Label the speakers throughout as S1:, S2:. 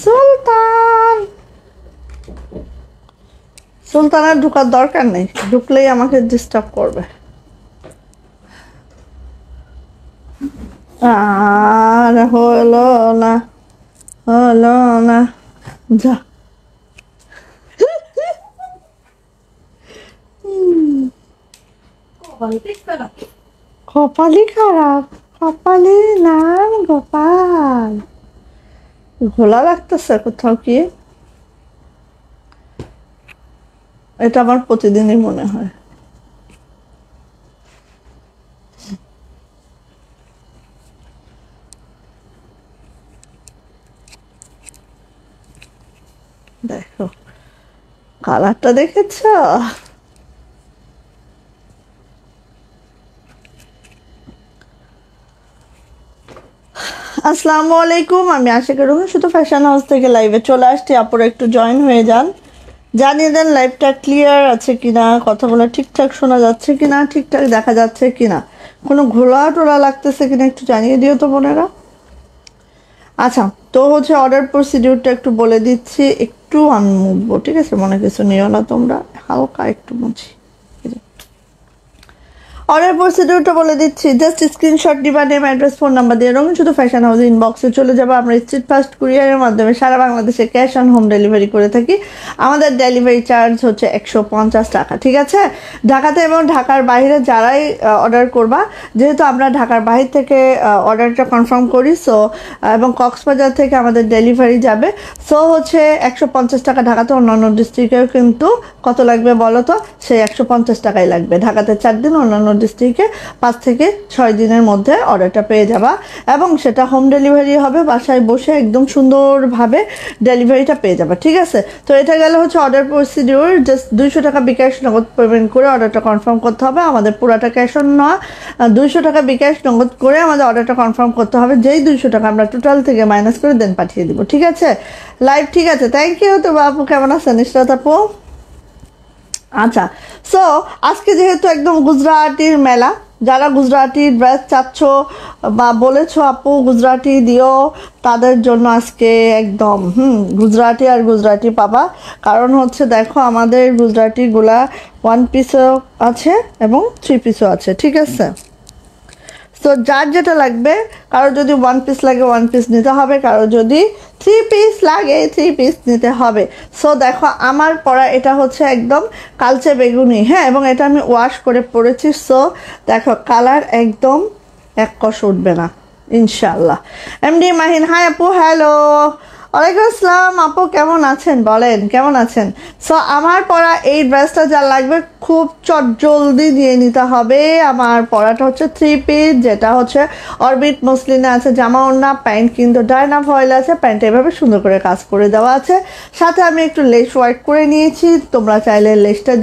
S1: সুলতান সুলতানের ঢোকার দরকার নেই, ঢুকলেই আমাকে ডিস্টার্ব করবে। আর হলো না, হলো না, যা। কপালই খারাপ, কপালে নাম গোপাল। ঘোলা লাগতেছে কোথাও কি? এটা আমার প্রতিদিনই মনে হয়। দেখো কালারটা দেখেছ? আসসালামু আলাইকুম, আমি আশিকা রুমি, শুধু ফ্যাশন হাউস থেকে লাইভে চলে আসছি। আপনারা একটু জয়েন হয়ে যান, জানিয়ে দেন লাইভটা ক্লিয়ার আছে কিনা, কথাগুলো ঠিকঠাক শোনা যাচ্ছে কিনা, ঠিকঠাক দেখা যাচ্ছে কিনা, কোনো ঘোলা টোলা লাগতেছে কিনা একটু জানিয়ে দিও তো বোনেরা। আচ্ছা, তো হচ্ছে অর্ডার প্রসিডিউরটা একটু বলে দিচ্ছি, একটু আমি মুছবো, ঠিক আছে? মনে কিছু নিও না তোমরা, হালকা একটু মুছি। অর্ডার প্রসিডিউরটা বলে দিচ্ছি, জাস্ট স্ক্রিনশট দিবা, নেম, অ্যাড্রেস, ফোন নাম্বার দিয়ে রঙিন শুধু ফ্যাশন হাউস ইনবক্সে চলে যাবো। আমরা স্ট্রিট ফাস্ট কুরিয়ারের মাধ্যমে সারা বাংলাদেশে ক্যাশ অন হোম ডেলিভারি করে থাকি। আমাদের ডেলিভারি চার্জ হচ্ছে 150 টাকা, ঠিক আছে? ঢাকাতে এবং ঢাকার বাইরে যারাই অর্ডার করবা, যেহেতু আমরা ঢাকার বাইরে থেকে অর্ডারটা কনফার্ম করি, সো এবং কক্সবাজার থেকে আমাদের ডেলিভারি যাবে, সো হচ্ছে 150 টাকা। ঢাকাতে অন্যান্য ডিস্ট্রিক্টেও কিন্তু কত লাগবে বলো তো? সেই 150 টাকাই লাগবে। ঢাকাতে 4 দিন, অন্যান্য ডিস্ট্রিক্টে 5 থেকে 6 দিনের মধ্যে অর্ডারটা পেয়ে যাবা, এবং সেটা হোম ডেলিভারি হবে। বাসায় বসে একদম সুন্দরভাবে ডেলিভারিটা পেয়ে যাবা, ঠিক আছে? তো এটা গেলে হচ্ছে অর্ডার প্রসিডিওর। জাস্ট 200 টাকা বিকাশ নগদ পেমেন্ট করে অর্ডারটা কনফার্ম করতে হবে। আমাদের পুরাটা ক্যাশ অন না, 200 টাকা বিকাশ নগদ করে আমাদের অর্ডারটা কনফার্ম করতে হবে। যেই 200 টাকা আমরা টোটাল থেকে মাইনাস করে দেন পাঠিয়ে দিব, ঠিক আছে? লাইভ ঠিক আছে, থ্যাংক ইউ। তো বাপু কেমন আছেন? ইশরাত আপু, আচ্ছা। সো আজকে যেহেতু একদম গুজরাটির মেলা, যারা গুজরাটি ড্রেস চাচ্ছ বা বলেছো আপু গুজরাটি দিও, তাদের জন্য আজকে একদম গুজরাটি আর গুজরাটি পাবা। কারণ হচ্ছে দেখো, আমাদের গুজরাটিগুলা 1 পিসও আছে এবং 3 পিসও আছে, ঠিক আছে? সো যার যেটা লাগবে, কারো যদি 1 পিস লাগে 1 পিস নিতে হবে, কারো যদি 3 পিস লাগে 3 পিস নিতে হবে। সো দেখো আমার পরা এটা হচ্ছে একদম কালচে বেগুনি, হ্যাঁ, এবং এটা আমি ওয়াশ করে পরেছি। সো দেখো কালার একদম এক কষ উঠবে না ইনশাল্লাহ। এমডি মাহিন, হাই আপু, হ্যালো, ওয়ালাইকুম আসসালাম আপু, কেমন আছেন? বলেন কেমন আছেন? সো আমার পরা এই ড্রেসটা যা লাগবে খুব চটজলদি দিয়ে নিতে হবে। আমার পরাটা হচ্ছে 3 পিস, যেটা হচ্ছে অরবিট মসলিনে আছে, জামা ওড়না, প্যান্ট কিন্তু ডায়না ফয়েল আছে, প্যান্টে এভাবে সুন্দর করে কাজ করে দেওয়া আছে। সাথে আমি একটু লেস ওয়ার্ক করে নিয়েছি, তোমরা চাইলে লেসটা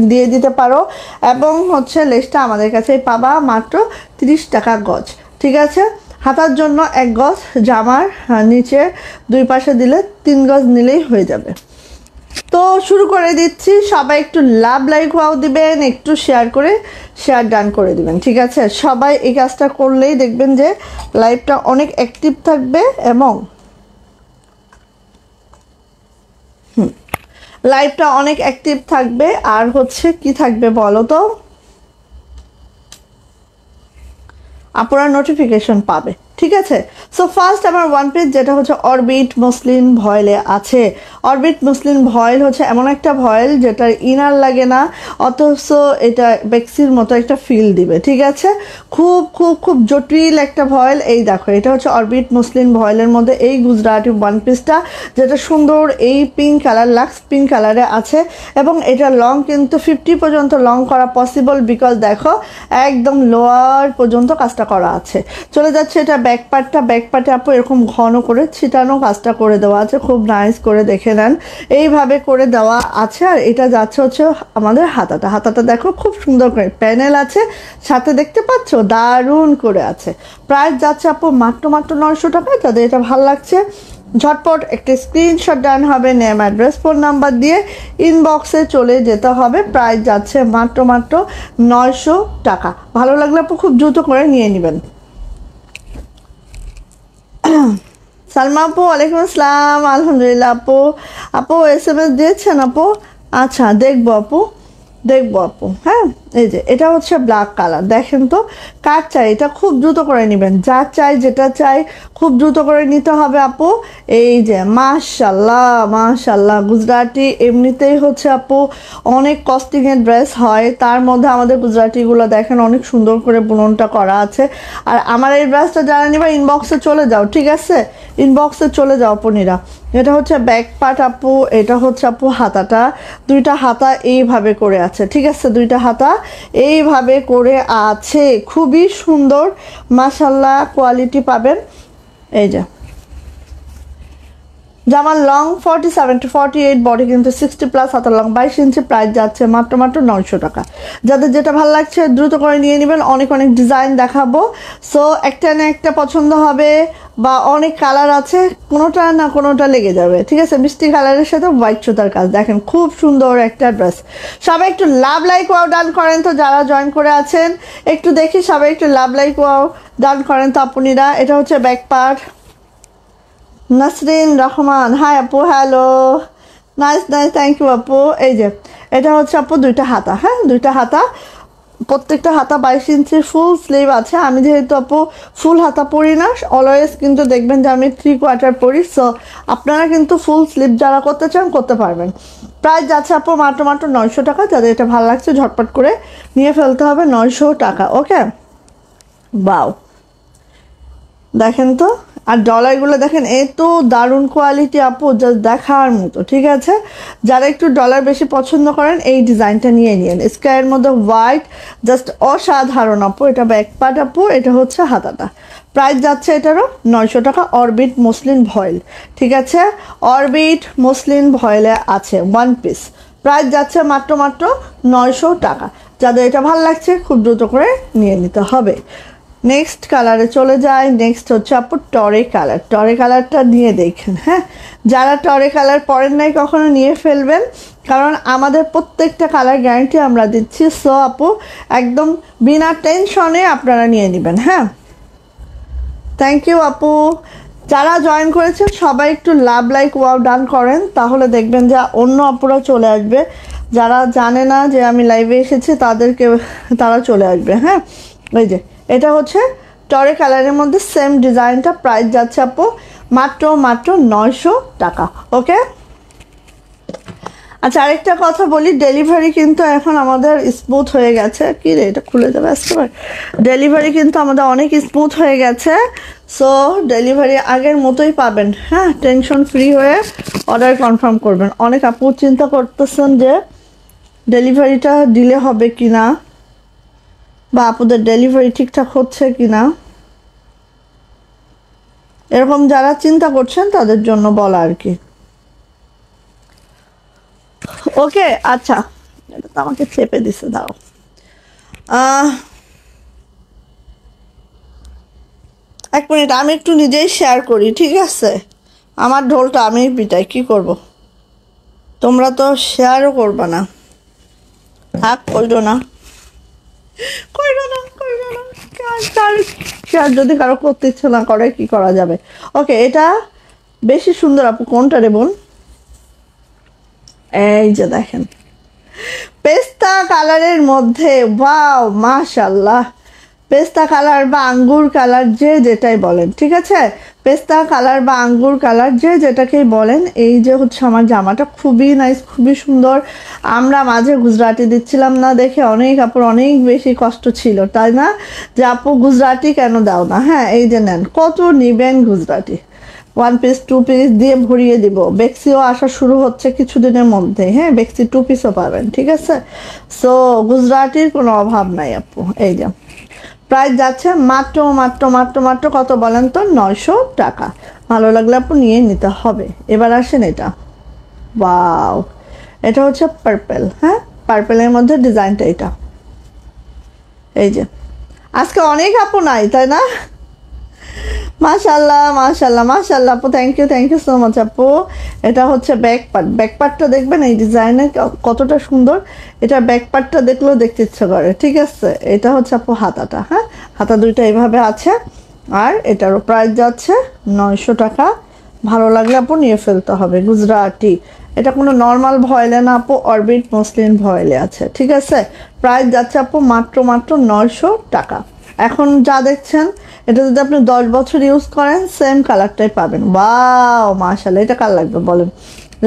S1: দিয়ে দিতে পারো। এবং হচ্ছে লেসটা আমাদের কাছেই পাবা মাত্র 30 টাকা গজ, ঠিক আছে? হাতার জন্য 1 গজ, জামার নিচে 2 পাশে দিলে 3 গজ নিলেই হয়ে যাবে। তো শুরু করে দিচ্ছি, সবাই একটু লাভ লাইক ওয়াও দিবেন, একটু শেয়ার ডান করে দিবেন, ঠিক আছে? সবাই এই কাজটা করলেই দেখবেন যে লাইভটা অনেক অ্যাক্টিভ থাকবে, এবং লাইভটা অনেক অ্যাক্টিভ থাকবে। আর হচ্ছে কি থাকবে বলো তো, আপনারা নোটিফিকেশন পাবে, ঠিক আছে? সো ফার্স্ট আমার 1 পিস, যেটা হচ্ছে অরবিট মসলিন ভয়েলে আছে। অরবিট মসলিন ভয়েল হচ্ছে এমন একটা ভয়েল যেটার ইনার লাগে না, অথচ এটা বেক্সির মতো একটা ফিল দিবে, ঠিক আছে? খুব খুব খুব জটিল একটা ভয়েল। এই দেখো, এটা হচ্ছে অরবিট মসলিন ভয়েলের মধ্যে এই গুজরাটি 1 পিসটা, যেটা সুন্দর এই পিঙ্ক কালার, লাক্স পিঙ্ক কালারে আছে। এবং এটা লং কিন্তু 50 পর্যন্ত লং করা পসিবল, বিকজ দেখো একদম লোয়ার পর্যন্ত কাজটা করা আছে। চলে যাচ্ছে এটা ব্যাক পার্টে আপু এরকম ঘন করে ছিটানো কাজটা করে দেওয়া আছে, খুব নাইস করে দেখে নেন, এইভাবে করে দেওয়া আছে। আর এটা যাচ্ছে হচ্ছে আমাদের হাতাটা দেখো খুব সুন্দর করে প্যানেল আছে, সাথে দেখতে পাচ্ছ দারুণ করে আছে। প্রাইস যাচ্ছে আপু মাত্র 900 টাকা। যাদের এটা ভালো লাগছে ঝটপট একটা স্ক্রিনশট ডান হবে, নেম অ্যাড্রেস ফোন নাম্বার দিয়ে ইনবক্সে চলে যেতে হবে। প্রাইস যাচ্ছে মাত্র 900 টাকা। ভালো লাগলে আপু খুব দ্রুত করে নিয়ে নেবেন। সালমা আপু ওয়ালাইকুম আসসালাম। আলহামদুলিল্লাহ আপু। আপু SMS দিয়েছেন আপু? আচ্ছা দেখবো আপু। হ্যাঁ, এই যে এটা হচ্ছে ব্ল্যাক কালার, দেখেন তো কার চাই, এটা খুব দ্রুত করে নেবেন, যা চাই যেটা চাই খুব দ্রুত করে নিতে হবে আপু। এই যে মাশাল্লাহ গুজরাটি এমনিতেই হচ্ছে আপু অনেক কস্টিংয়ের ড্রেস হয়, তার মধ্যে আমাদের গুজরাটিগুলো দেখেন অনেক সুন্দর করে বুননটা করা আছে। আর আমার এই ড্রেসটা যারা নিবা ইনবক্সে চলে যাও, ঠিক আছে, ইনবক্সে চলে যাও পনিরা। এটা হচ্ছে ব্যাক পার্ট আপু, এটা হচ্ছে আপু হাতাটা, দুইটা হাতা এইভাবে করে আছে, ঠিক আছে, দুইটা হাতা এইভাবে করে আছে, খুবই সুন্দর মাশাল্লাহ কোয়ালিটি পাবেন। এই যে জামার লং 47 to 48, বডি কিন্তু 60+, হাতার লং 22 ইঞ্চি। প্রাইস যাচ্ছে মাত্র 900 টাকা। যাদের যেটা ভালো লাগছে দ্রুত করে নিয়ে নেবেন, অনেক ডিজাইন দেখাবো। সো একটা না একটা পছন্দ হবে, বা অনেক কালার আছে, কোনোটা না কোনোটা লেগে যাবে, ঠিক আছে। মিষ্টি কালারের সাথে হোয়াইট সুতার কাজ, দেখেন খুব সুন্দর একটা ড্রেস। সবাই একটু লাভ লাইক ওয়াও ডান করেন তো, যারা জয়েন করে আছেন একটু দেখি, সবাই একটু লাভ লাইক ওয়াও ডান করেন তো আপুনিরা। এটা হচ্ছে back part. Nasrin Rahman, hi আপু, হ্যালো, নাইস থ্যাংক ইউ আপু। এই যে এটা হচ্ছে আপু দুইটা হাতা, হ্যাঁ দুইটা হাতা, প্রত্যেকটা হাতা 22 ইঞ্চির ফুল স্লিভ আছে। আমি যেহেতু আপু ফুল হাতা পরি না, অলওয়েজ কিন্তু দেখবেন যে আমি 3/4 পরি, সো আপনারা কিন্তু ফুল স্লিভ যারা করতে চান করতে পারবেন। প্রাইস যাচ্ছে আপু মাত্র 900 টাকা। যাদের এটা ভালো লাগছে ঝটপট করে নিয়ে ফেলতে হবে, 900 টাকা। ওকে, বাও, দেখেন তো, আর ডলারগুলো দেখেন এত দারুণ কোয়ালিটি আপু, জাস্ট দেখার মতো, ঠিক আছে। যারা একটু ডলার বেশি পছন্দ করেন এই ডিজাইনটা নিয়ে নিন, স্কাইয়ের মধ্যে হোয়াইট, জাস্ট অসাধারণ আপু। এটা ব্যাক পার্ট আপু, এটা হচ্ছে হাতাটা। প্রাইস যাচ্ছে এটারও 900 টাকা। অরবিট মসলিন ভয়েল, ঠিক আছে, অরবিট মসলিন ভয়েলে আছে 1 পিস। প্রাইস যাচ্ছে মাত্র 900 টাকা। যাদের এটা ভালো লাগছে খুব দ্রুত করে নিয়ে নিতে হবে। নেক্সট কালারে চলে যায়। নেক্সট হচ্ছে আপু টরে কালার। টরে কালারটা নিয়ে দেখেন, হ্যাঁ, যারা টরে কালার পরেন নাই কখনো নিয়ে ফেলবেন, কারণ আমাদের প্রত্যেকটা কালার গ্যারান্টি আমরা দিচ্ছি। সো আপু একদম বিনা টেনশনে আপনারা নিয়ে নেবেন। হ্যাঁ, থ্যাংক ইউ আপু। যারা জয়েন করেছেন সবাই একটু লাভ লাইক ওয়াও ডান করেন, তাহলে দেখবেন যে অন্য আপুরা চলে আসবে, যারা জানে না যে আমি লাইভে এসেছি তারা চলে আসবে। হ্যাঁ, ওই যে এটা হচ্ছে টরে কালারের মধ্যে সেম ডিজাইনটা। প্রাইস যাচ্ছে আপু মাত্র 900 টাকা। ওকে, আচ্ছা আরেকটা কথা বলি, ডেলিভারি কিন্তু এখন আমাদের স্মুথ হয়ে গেছে। কি রে, এটা খুলে যাবে আজকে। ডেলিভারি কিন্তু আমাদের অনেক স্মুথ হয়ে গেছে। সো ডেলিভারি আগের মতোই পাবেন। হ্যাঁ, টেনশন ফ্রি হয়ে অর্ডার কনফার্ম করবেন। অনেক আপু চিন্তা করতেছেন যে ডেলিভারিটা ডিলে হবে কি না, বা আপুদের ডেলিভারি ঠিকঠাক হচ্ছে কি না, এরকম যারা চিন্তা করছেন তাদের জন্য বলা আর কি। ওকে, আচ্ছা, এটা তো আমাকে চেপে দিছে, দাও। এক মিনিট, আমি একটু নিজেই শেয়ার করি, ঠিক আছে। আমার ঢোলটা আমি পিটাই, কি করব, তোমরা তো শেয়ারও করবা না। থাক, কইরো না। শেয়ার যদি কারো করতে ইচ্ছে না করে কি করা যাবে। ওকে, এটা বেশি সুন্দর আপু, কোনটা রে বোন? এই যে দেখেন পেস্তা কালারের মধ্যে, ওয়াও মাশাল্লাহ, পেস্তা কালার বা আঙ্গুর কালার যে যেটাই বলেন, ঠিক আছে, পেস্তা কালার বা আঙ্গুর কালার যে যেটাকেই বলেন। এই যে হচ্ছে আমার জামাটা খুবই নাইস, খুবই সুন্দর। আমরা মাঝে গুজরাটি দিচ্ছিলাম না দেখে অনেক আপুর অনেক বেশি কষ্ট ছিল, তাই না, যে আপু গুজরাটি কেন দাও না। হ্যাঁ, এই যে নেন, কত নিবেন গুজরাটি, 1 পিস 2 পিস দিয়ে ভরিয়ে দিব। বেক্সিও আসা শুরু হচ্ছে কিছুদিনের মধ্যে। হ্যাঁ, বেক্সি 2 পিসও পাবেন, ঠিক আছে। সো গুজরাটির কোনো অভাব নাই আপু। এই যে প্রাইস যাচ্ছে মাত্র কত বলেন তো, 900 টাকা। ভালো লাগলে আপু নিয়ে নিতে হবে। এবার আসেন এটা, ওয়াও, এটা হচ্ছে পার্পেল। হ্যাঁ, পার্পেলের মধ্যে ডিজাইনটা এটা। এই যে আজকে অনেক আপু নাই, তাই না, মাশাআল্লাহ মাশাআল্লাহ মাশাআল্লাহ আপু, থ্যাংক ইউ সো মাচ আপু। এটা হচ্ছে ব্যাক পার্টটা দেখবেন এই ডিজাইনে কতটা সুন্দর। এটা ব্যাক পার্টটা দেখলেও দেখতে ইচ্ছে করে, ঠিক আছে। এটা হচ্ছে আপু হাতাটা, হ্যাঁ হাতা দুইটা এইভাবে আছে। আর এটারও প্রাইস যাচ্ছে 900 টাকা। ভালো লাগলে আপু নিয়ে ফেলতে হবে। গুজরাটি, এটা কোনো নর্মাল ভয়েলে না আপু, অরবিট মসলিন ভয়েলে আছে, ঠিক আছে। প্রাইস যাচ্ছে আপু মাত্র 900 টাকা। এখন যা দেখছেন এটা যদি আপনি 10 বছর ইউজ করেন সেম কালারটাই পাবেন। ওয়াও মাশাআল্লাহ, এটা কালার লাগবে বলেন?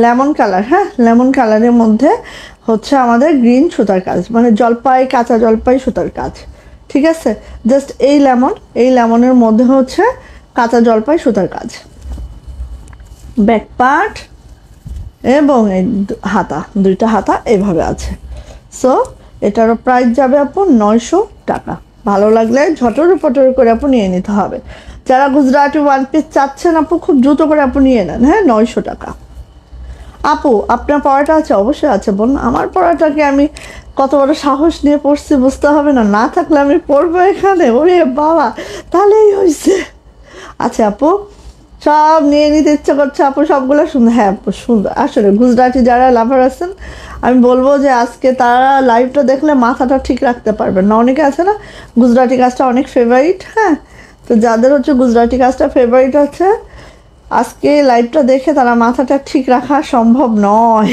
S1: লেমন কালার, হ্যাঁ লেমন কালারের মধ্যে হচ্ছে আমাদের গ্রিন সুতার কাজ, মানে জলপাই, কাঁচা জলপাই সুতার কাজ, ঠিক আছে। জাস্ট এই লেমনের মধ্যে হচ্ছে কাঁচা জলপাই সুতার কাজ। ব্যাক পার্ট এবং এই হাতা, দুইটা হাতা এইভাবে আছে। সো এটারও প্রাইস যাবে আপু 900 টাকা। ভালো লাগলে ঝটর পটর করে আপু নিয়ে নিতে হবে। যারা গুজরাটি ওয়ান পিস চাচ্ছেন আপু খুব দ্রুত করে আপু নিয়ে নেন, হ্যাঁ 900 টাকা। আপু আপনার পড়াটা আছে? অবশ্যই আছে বোন। আমার পড়াটাকে আমি কত বড় সাহস নিয়ে পড়ছি বুঝতে হবে না? না থাকলে আমি পড়বো এখানে? ওরে বাবা, তাহলেই হয়েছে। আচ্ছা আপু, সব নিয়ে নিতে ইচ্ছা করছে আপু, সবগুলো সুন্দর। হ্যাঁ আপু সুন্দর, আসলে গুজরাটি যারা লাভার আছেন আমি বলবো যে আজকে তারা লাইভটা দেখলে মাথাটা ঠিক রাখতে পারবেন না। অনেকে আছে না গুজরাটি কাজটা অনেক ফেভারিট, হ্যাঁ তো যাদের হচ্ছে গুজরাটি কাজটা ফেভারিট আছে আজকে লাইভটা দেখে তারা মাথাটা ঠিক রাখা সম্ভব নয়।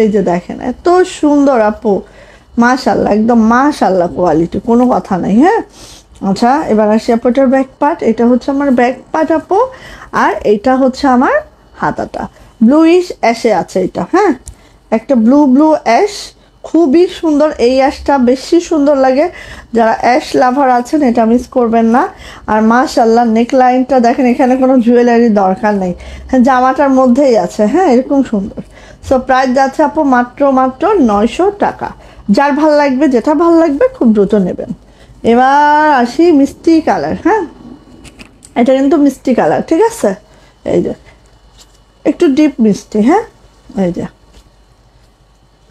S1: এই যে দেখেন এত সুন্দর আপু, মাশাআল্লাহ, একদম মাশাআল্লাহ কোয়ালিটি, কোনো কথা নাই, হ্যাঁ। আচ্ছা এবার আসি আপু এটার ব্যাক পার্ট। এটা হচ্ছে আমার ব্যাক পার্ট আপু, আর এটা হচ্ছে আমার হাতাটা। ব্লুইশ অ্যাশে আছে এটা, হ্যাঁ একটা ব্লু অ্যাশ, খুবই সুন্দর। এই অ্যাশটা বেশি সুন্দর লাগে, যারা অ্যাশ লাভার আছেন এটা মিস করবেন না। আর মাশাআল্লাহ নেক লাইনটা দেখেন, এখানে কোনো জুয়েলারি দরকার নেই, হ্যাঁ জামাটার মধ্যেই আছে, হ্যাঁ এরকম সুন্দর। সো প্রাইস যাচ্ছে আপু মাত্র 900 টাকা। যার ভাল লাগবে, যেটা ভাল লাগবে খুব দ্রুত নেবেন। এবার আসি মিষ্টি কালার, হ্যাঁ এটা কিন্তু মিষ্টি কালার, ঠিক আছে। এই যে একটু ডিপ মিষ্টি, হ্যাঁ এই যে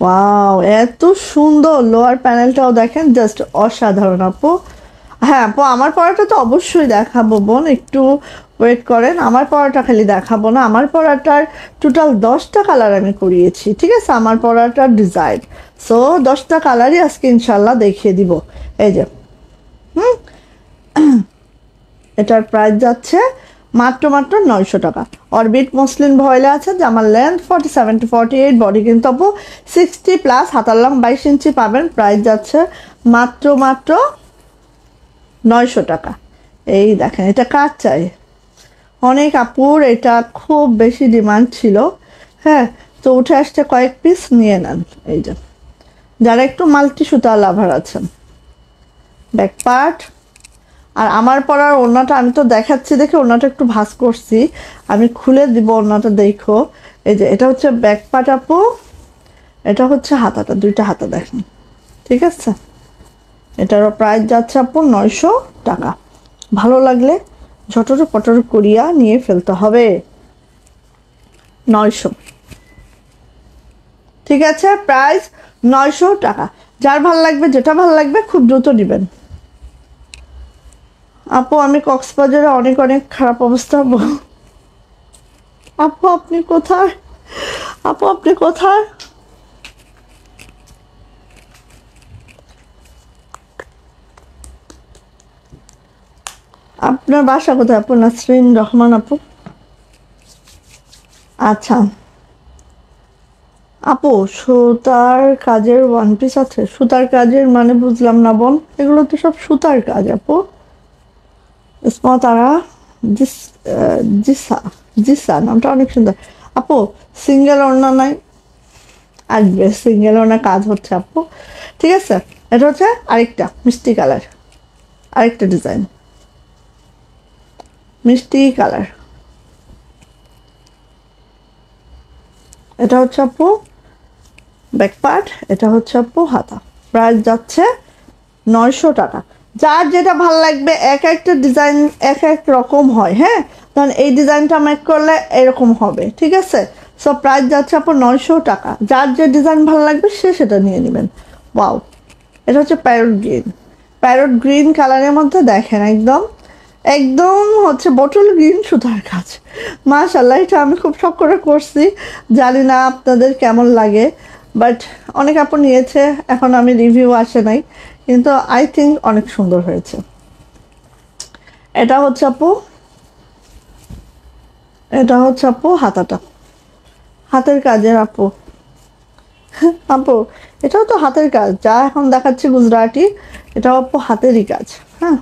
S1: ওয়াও এত সুন্দর। লোয়ার প্যানেলটাও দেখেন, জাস্ট অসাধারণ আপু। হ্যাঁ আপু আমার পড়াটা তো অবশ্যই দেখাবো বোন, একটু ওয়েট করেন। আমার পড়াটা খালি দেখাবো না, আমার পড়াটার টোটাল 10টা কালার আমি করিয়েছি, ঠিক আছে। আমার পড়াটার ডিজাইন, সো 10টা কালারই আজকে ইনশাল্লাহ দেখিয়ে দিব। এই যে এটার প্রাইস যাচ্ছে মাত্র 900 টাকা। অরবিট মসলিন ভয়েলে আছে, জামার লেন্থ 47 to 48, বডি কিন্তু আপু 60+, হাতার লং 22 ইঞ্চি পাবেন। প্রাইস যাচ্ছে মাত্র 900 টাকা। এই দেখেন এটা কার চাই, অনেক আপুর এটা খুব বেশি ডিমান্ড ছিল, হ্যাঁ তো উঠে আসছে কয়েক পিস, নিয়ে নেন। এই যে যারা একটু মাল্টি সুতা লাভার আছেন। ব্যাক পার্ট আর আমার পরার ওড়নাটা আমি তো দেখাচ্ছি দেখে ওড়নাটা একটু ভাঁজ করছি, আমি খুলে দিব ওড়নাটা দেখো। এই যে এটা হচ্ছে ব্যাক পার্ট আপু, এটা হচ্ছে হাতাটা, দুইটা হাতা দেখেন, ঠিক আছে। এটারও প্রাইস যাচ্ছে আপু 900 টাকা। ভালো লাগলে ঝটর পটর করিয়া নিয়ে ফেলতে হবে। 900, ঠিক আছে, প্রাইস 900 টাকা। যার ভাল লাগবে, যেটা ভাল লাগবে খুব দ্রুত নেবেন। আপু আমি কক্সবাজারে অনেক খারাপ অবস্থা। আপু আপনি কোথায়? আপু আপনি কোথায়? আপনার বাসা কোথায় আপু? নাসরিন রহমান আপু। আচ্ছা আপু সুতার কাজের ওয়ান পিস আছে? সুতার কাজের মানে বুঝলাম না বোন, এগুলো তো সব সুতার কাজ আপু। তারা জিসা, জিসা নামটা অনেক সুন্দর আপু। সিঙ্গেল ওড়না নাই? আসবে সিঙ্গেল ওড়না কাজ হচ্ছে আপু, ঠিক আছে। এটা হচ্ছে আরেকটা মিষ্টি কালার, আরেকটা ডিজাইন মিষ্টি কালার। এটা হচ্ছে আপু ব্যাক পার্ট, এটা হচ্ছে আপু হাতা। প্রাইস যাচ্ছে 900 টাকা। যার যেটা ভাল লাগবে, এক একটা ডিজাইন এক রকম হয়, হ্যাঁ কারণ এই ডিজাইনটা মেক করলে এরকম হবে, ঠিক আছে। সো প্রাইস যাচ্ছে আপু 900 টাকা। যার যে ডিজাইন ভালো লাগবে সে সেটা নিয়ে নেবেন। ওয়াও এটা হচ্ছে প্যারট গ্রিন, প্যারট গ্রিন কালারের মধ্যে দেখেন একদম একদম হচ্ছে বটল গ্রিন সুতার কাজ। মাশাআল্লাহ, এটা আমি খুব শখ করে করছি, জানি না আপনাদের কেমন লাগে, বাট অনেক আপু নিয়েছে, এখন আমি রিভিউ আসে নাই, কিন্তু আই থিঙ্ক অনেক সুন্দর হয়েছে। এটা হচ্ছে আপু, এটা হচ্ছে আপু হাতাটা, হাতের কাজের আপু। আপু এটাও তো হাতের কাজ, যা এখন দেখাচ্ছি গুজরাটি, এটাও আপু হাতেরই কাজ। হ্যাঁ,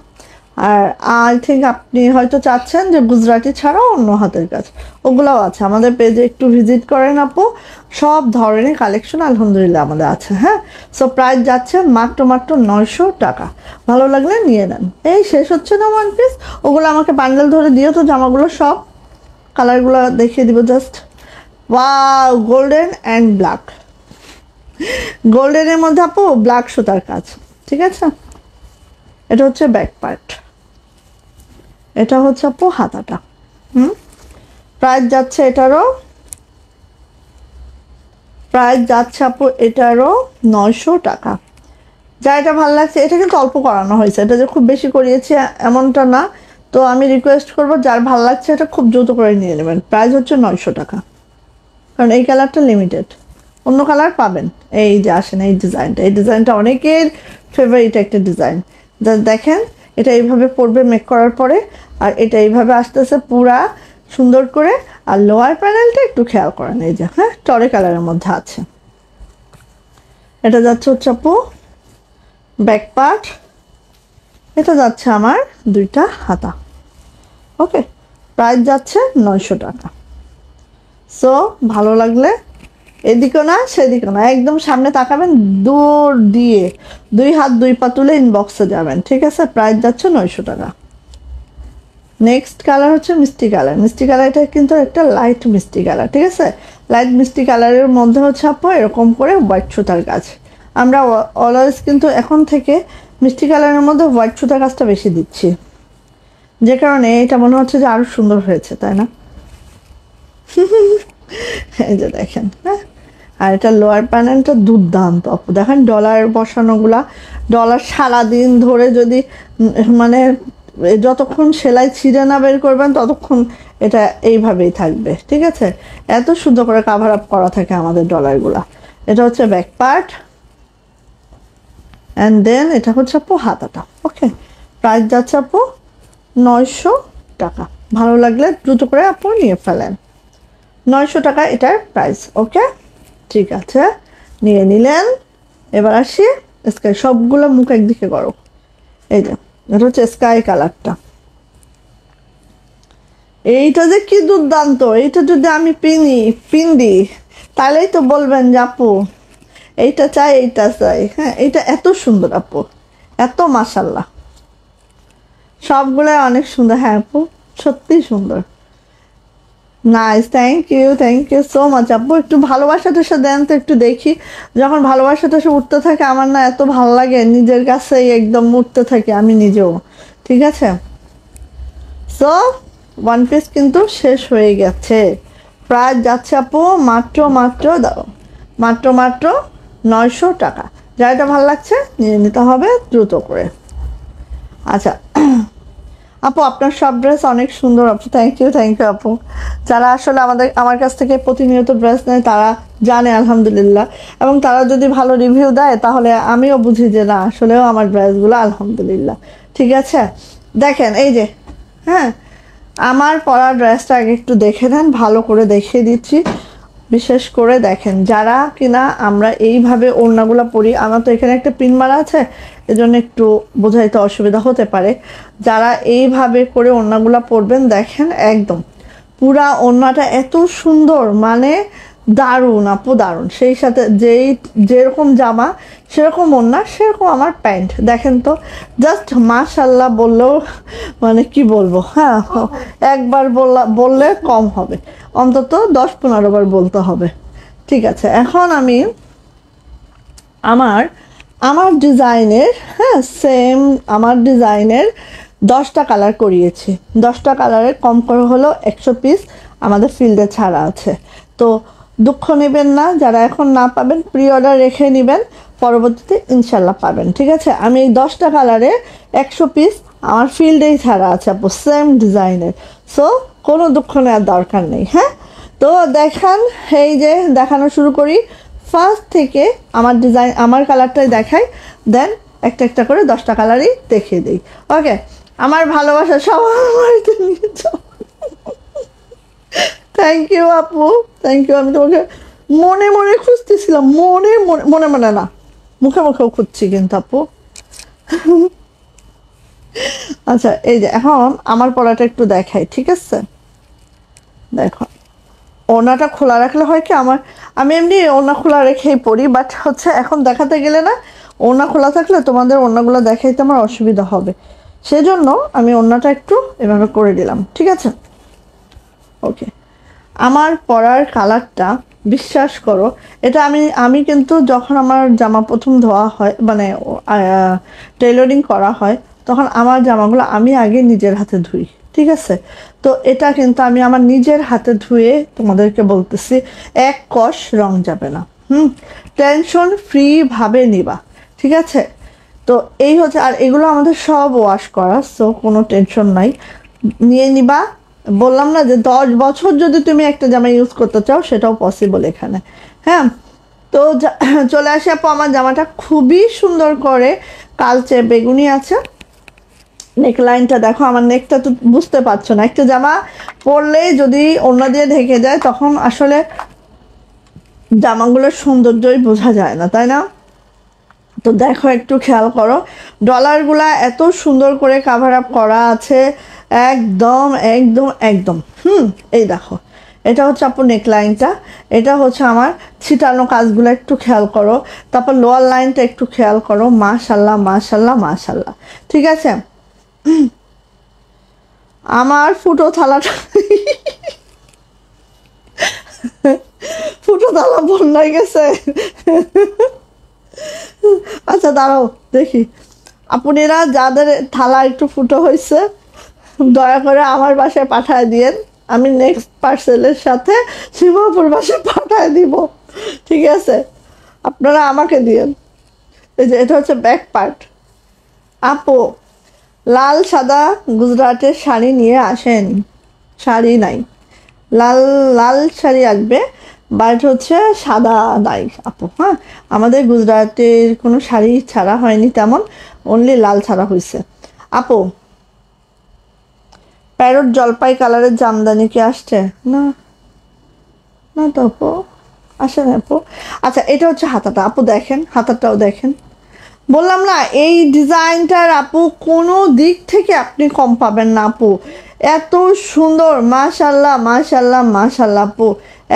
S1: আর আই থিঙ্ক আপনি হয়তো চাচ্ছেন যে গুজরাটি ছাড়াও অন্য হাতের কাজ, ওগুলোও আছে আমাদের পেজে, একটু ভিজিট করেন আপু, সব ধরনের কালেকশন আলহামদুলিল্লাহ আমাদের আছে। হ্যাঁ, সো প্রাইস যাচ্ছে মাত্র মাত্র 900 টাকা। ভালো লাগলে নিয়ে নেন। এই শেষ হচ্ছে না ওয়ান পিস, ওগুলো আমাকে বান্ডেল ধরে দিও তো, জামাগুলো সব কালারগুলো দেখিয়ে দিব just. Wow, golden and black, গোল্ডেনের মধ্যে আপু ব্ল্যাক সুতার কাজ, ঠিক আছে। এটা হচ্ছে ব্যাক পার্ট, এটা হচ্ছে আপু হাতাটা। প্রাইস যাচ্ছে এটারও, প্রাইস যাচ্ছে আপু এটারও 900 টাকা। যা এটা ভালো লাগছে, এটা কিন্তু অল্প করানো হয়েছে, এটা যে খুব বেশি করিয়েছি এমনটা না, তো আমি রিকোয়েস্ট করবো যার ভালো লাগছে এটা খুব দ্রুত করে নিয়ে নেবেন। প্রাইস হচ্ছে 900 টাকা, কারণ এই কালারটা লিমিটেড, অন্য কালার পাবেন। এই যে আসেন, এই ডিজাইনটা, এই ডিজাইনটা অনেকের ফেভারিট একটা ডিজাইন। যা দেখেন, এটা এইভাবে পড়বে মেক করার পরে, আর এটা এইভাবে আসতেছে পুরা সুন্দর করে। আর লোয়ার প্যানেলটা একটু খেয়াল করেন, এই যে হ্যাঁ টরে কালারের মধ্যে আছে। এটা যাচ্ছে হচ্ছে আপু ব্যাক পার্ট, এটা যাচ্ছে আমার দুইটা হাতা। ওকে, প্রাইস যাচ্ছে 900 টাকা। সো ভালো লাগলে এদিকে না সেদিকে না, একদম সামনে তাকাবেন, দূর দিয়ে 2 হাত 2 পা তুলে ইনবক্সে যাবেন, ঠিক আছে। প্রাইস যাচ্ছে 900 টাকা। নেক্সট কালার হচ্ছে মিষ্টি কালার। মিষ্টি কালারটা কিন্তু একটা লাইট মিষ্টি কালার, ঠিক আছে। লাইট মিষ্টি কালারের মধ্যে হচ্ছে আপু এরকম করে হোয়াইট সুতার কাজ। আমরা অলওয়েজ কিন্তু এখন থেকে মিষ্টি কালারের মধ্যে হোয়াইট সুতার কাজটা বেশি দিচ্ছি, যে কারণে এটা মনে হচ্ছে যে আরো সুন্দর হয়েছে, তাই না? এই যে দেখেন, হ্যাঁ। আর এটা লোয়ার প্যানেলটা দুর্দান্ত আপু, দেখেন ডলার বসানোগুলা, ডলার সারাদিন ধরে যদি মানে যতক্ষণ সেলাই ছিঁড়ে না বের করবেন ততক্ষণ এটা এইভাবেই থাকবে, ঠিক আছে। এত সুন্দর করে কাভার আপ করা থাকে আমাদের ডলারগুলা। এটা হচ্ছে ব্যাক পার্ট, অ্যান্ড দেন এটা হচ্ছে আপু হাতাটা। ওকে, প্রাইস যাচ্ছে আপু 900 টাকা। ভালো লাগলে দ্রুত করে আপু নিয়ে ফেলেন। 900 টাকা এটার প্রাইস। ওকে, ঠিক আছে, নিয়ে নিলেন। এবার আসি স্কাই, সবগুলো মুখ একদিকে করো। এই যে এটা হচ্ছে স্কাই কালারটা, এইটা যে কি দুর্দান্ত, এইটা যদি আমি পিন্দি তাহলেই তো বলবেন যে আপু এইটা চাই, এইটা চাই। হ্যাঁ, এইটা এত সুন্দর আপু, এত মাশাল্লাহ, সবগুলো অনেক সুন্দর। হ্যাঁ আপু, সত্যি সুন্দর। Nice, thank you so much আপু। একটু ভালোবাসাটা সে দেন তো, একটু দেখি। যখন ভালোবাসাটা সে উঠতে থাকে আমার না এত ভালো লাগে, নিজের কাছেই একদম উঠতে থাকে আমি নিজেও, ঠিক আছে। সো ওয়ান পিস কিন্তু শেষ হয়ে গেছে। প্রাইস যাচ্ছে আপু মাত্র মাত্র দাও, মাত্র মাত্র 900 টাকা। যাটা ভালো লাগছে নিয়ে নিতে হবে দ্রুত করে। আচ্ছা আপু, আপনার সব ড্রেস অনেক সুন্দর আপু, থ্যাংক ইউ আপু। যারা আসলে আমার কাছ থেকে প্রতিনিয়ত ড্রেস নেয় তারা জানে আলহামদুলিল্লাহ, এবং তারা যদি ভালো রিভিউ দেয় তাহলে আমিও বুঝি যে না আসলেও আমার ড্রেসগুলো আলহামদুলিল্লাহ, ঠিক আছে। দেখেন এই যে, হ্যাঁ, আমার পরা ড্রেসটা আগে একটু দেখে নেন, ভালো করে দেখিয়ে দিচ্ছি। বিশেষ করে দেখেন, যারা কিনা আমরা এইভাবে ওড়নাগুলো পরি, আমার তো এখানে একটা পিন মারা আছে, এজন্য একটু বোঝাইতে অসুবিধা হতে পারে। যারা এইভাবে করে ওড়নাগুলো পরবেন, দেখেন একদম পুরা ওড়নাটা এত সুন্দর, মানে দারুণ আপু দারুণ। সেই সাথে যেরকম জামা সেরকম ওড়না, সেরকম আমার প্যান্ট। দেখেন তো, জাস্ট মাশাল্লাহ বললেও মানে কি বলবো, হ্যাঁ, একবার বললে কম হবে, অন্তত 10-15 বার বলতে হবে, ঠিক আছে। এখন আমি আমার আমার ডিজাইনের, হ্যাঁ সেম আমার ডিজাইনের 10টা কালার করিয়েছি। 10টা কালারের কম করে হলো 100 পিস আমাদের ফিল্ডে ছাড়া আছে। তো দুঃখ নেবেন না, যারা এখন না পাবেন প্রি অর্ডার রেখে নেবেন, পরবর্তীতে ইনশাল্লাহ পাবেন, ঠিক আছে। আমি এই 10টা কালারে 100 পিস আমার ফিল্ডেই ছাড়া আছে আপু সেম ডিজাইনের। সো কোনো দুঃখ নেওয়ার দরকার নেই। হ্যাঁ, তো দেখান, এই যে দেখানো শুরু করি ফার্স্ট থেকে। আমার ডিজাইন আমার কালারটাই দেখাই, দেন একটা একটা করে 10টা কালারই দেখিয়ে দিই। ওকে, আমার ভালোবাসা সব আমার বাড়িতে নিয়ে যাও। থ্যাংক ইউ আপু, থ্যাংক ইউ। আমি তোমাকে মনে মনে খুঁজতেছিলাম, মনে মনে মনে মনে না, মুখে মুখেও খুঁজছি কিন্তু আপু। আচ্ছা, এই যে এখন আমার পড়াটা একটু দেখাই, ঠিক আছে? দেখো, ওনাটা খোলা রাখলে হয় কি, আমি এমনি ওনা খোলা রেখেই পড়ি, বাট হচ্ছে এখন দেখাতে গেলে না, ওনা খোলা থাকলে তোমাদের ওনাগুলো দেখাইতে আমার অসুবিধা হবে, সেজন্য আমি ওনাটা একটু এভাবে করে দিলাম, ঠিক আছে? ওকে, আমার পরার কালারটা বিশ্বাস করো, এটা আমি কিন্তু যখন আমার জামা প্রথম ধোয়া হয়, মানে টেইলরিং করা হয়, তখন আমার জামাগুলো আমি আগে নিজের হাতে ধুই, ঠিক আছে? তো এটা কিন্তু আমি আমার নিজের হাতে ধুয়ে তোমাদেরকে বলতেছি, এক কষ রং যাবে না। টেনশন ফ্রি ভাবে নিবা, ঠিক আছে? তো এই হচ্ছে, আর এগুলো আমাদের সব ওয়াশ করা, সো কোনো টেনশন নাই, নিয়ে নিবা। বললাম না যে 10 বছর যদি তুমি একটা জামা ইউজ করতে চাও, সেটাও পসিবল এখানে। হ্যাঁ, তো চলে আসি আপু, আমার জামাটা খুবই সুন্দর করে কালচে বেগুনি আছে। নেক লাইনটা দেখো, আমার নেকটা তো বুঝতে পারছো না, একটা জামা পরলেই যদি অন্য দিয়ে ঢেকে যায় তখন আসলে জামাগুলোর সৌন্দর্যই বোঝা যায় না, তাই না? তো দেখো, একটু খেয়াল করো, ডলারগুলা এত সুন্দর করে কাভার আপ করা আছে, একদম একদম একদম। এই দেখো, এটা হচ্ছে আপু নেক লাইনটা, এটা হচ্ছে আমার ছিটানো কাজগুলো একটু খেয়াল করো, তারপর লোয়ার লাইনটা একটু খেয়াল করো, মাশাল্লাহ মাশাল্লাহ মাশাল্লাহ, ঠিক আছে? আমার ফুটো থালাটা ফুটো থালা বন্যায় গেছে। আচ্ছা দাঁড়াও দেখি, আপনারা যাদের থালা একটু ফুটো হয়েছে দয়া করে আমার বাসায় পাঠায় দিয়েন, আমি নেক্সট পার্সেলের সাথে সীমাপুর বাসায় পাঠায় দিব, ঠিক আছে? আপনারা আমাকে দিয়েন। এই যে এটা হচ্ছে ব্যাক পার্ট। আপু, লাল সাদা গুজরাটের শাড়ি নিয়ে আসেন। শাড়ি নাই, লাল লাল শাড়ি আসবে, বাট হচ্ছে সাদা নাই আপু। হ্যাঁ, আমাদের গুজরাটের কোনো শাড়ি ছাড়া হয়নি তেমন, অনলি লাল ছাড়া হয়েছে। আপু, প্যারট জলপাই কালারের জামদানি কি আসছে? না না তো আপু, আসে না আপু। আচ্ছা, এটা হচ্ছে হাতাটা আপু, দেখেন হাতাটাও দেখেন। বললাম না, এই ডিজাইনটার আপু কোনো দিক থেকে আপনি কম পাবেন না আপু, এত সুন্দর, মাশাল্লাহ মাশাল্লাহ মাশাল্লাহ আপু,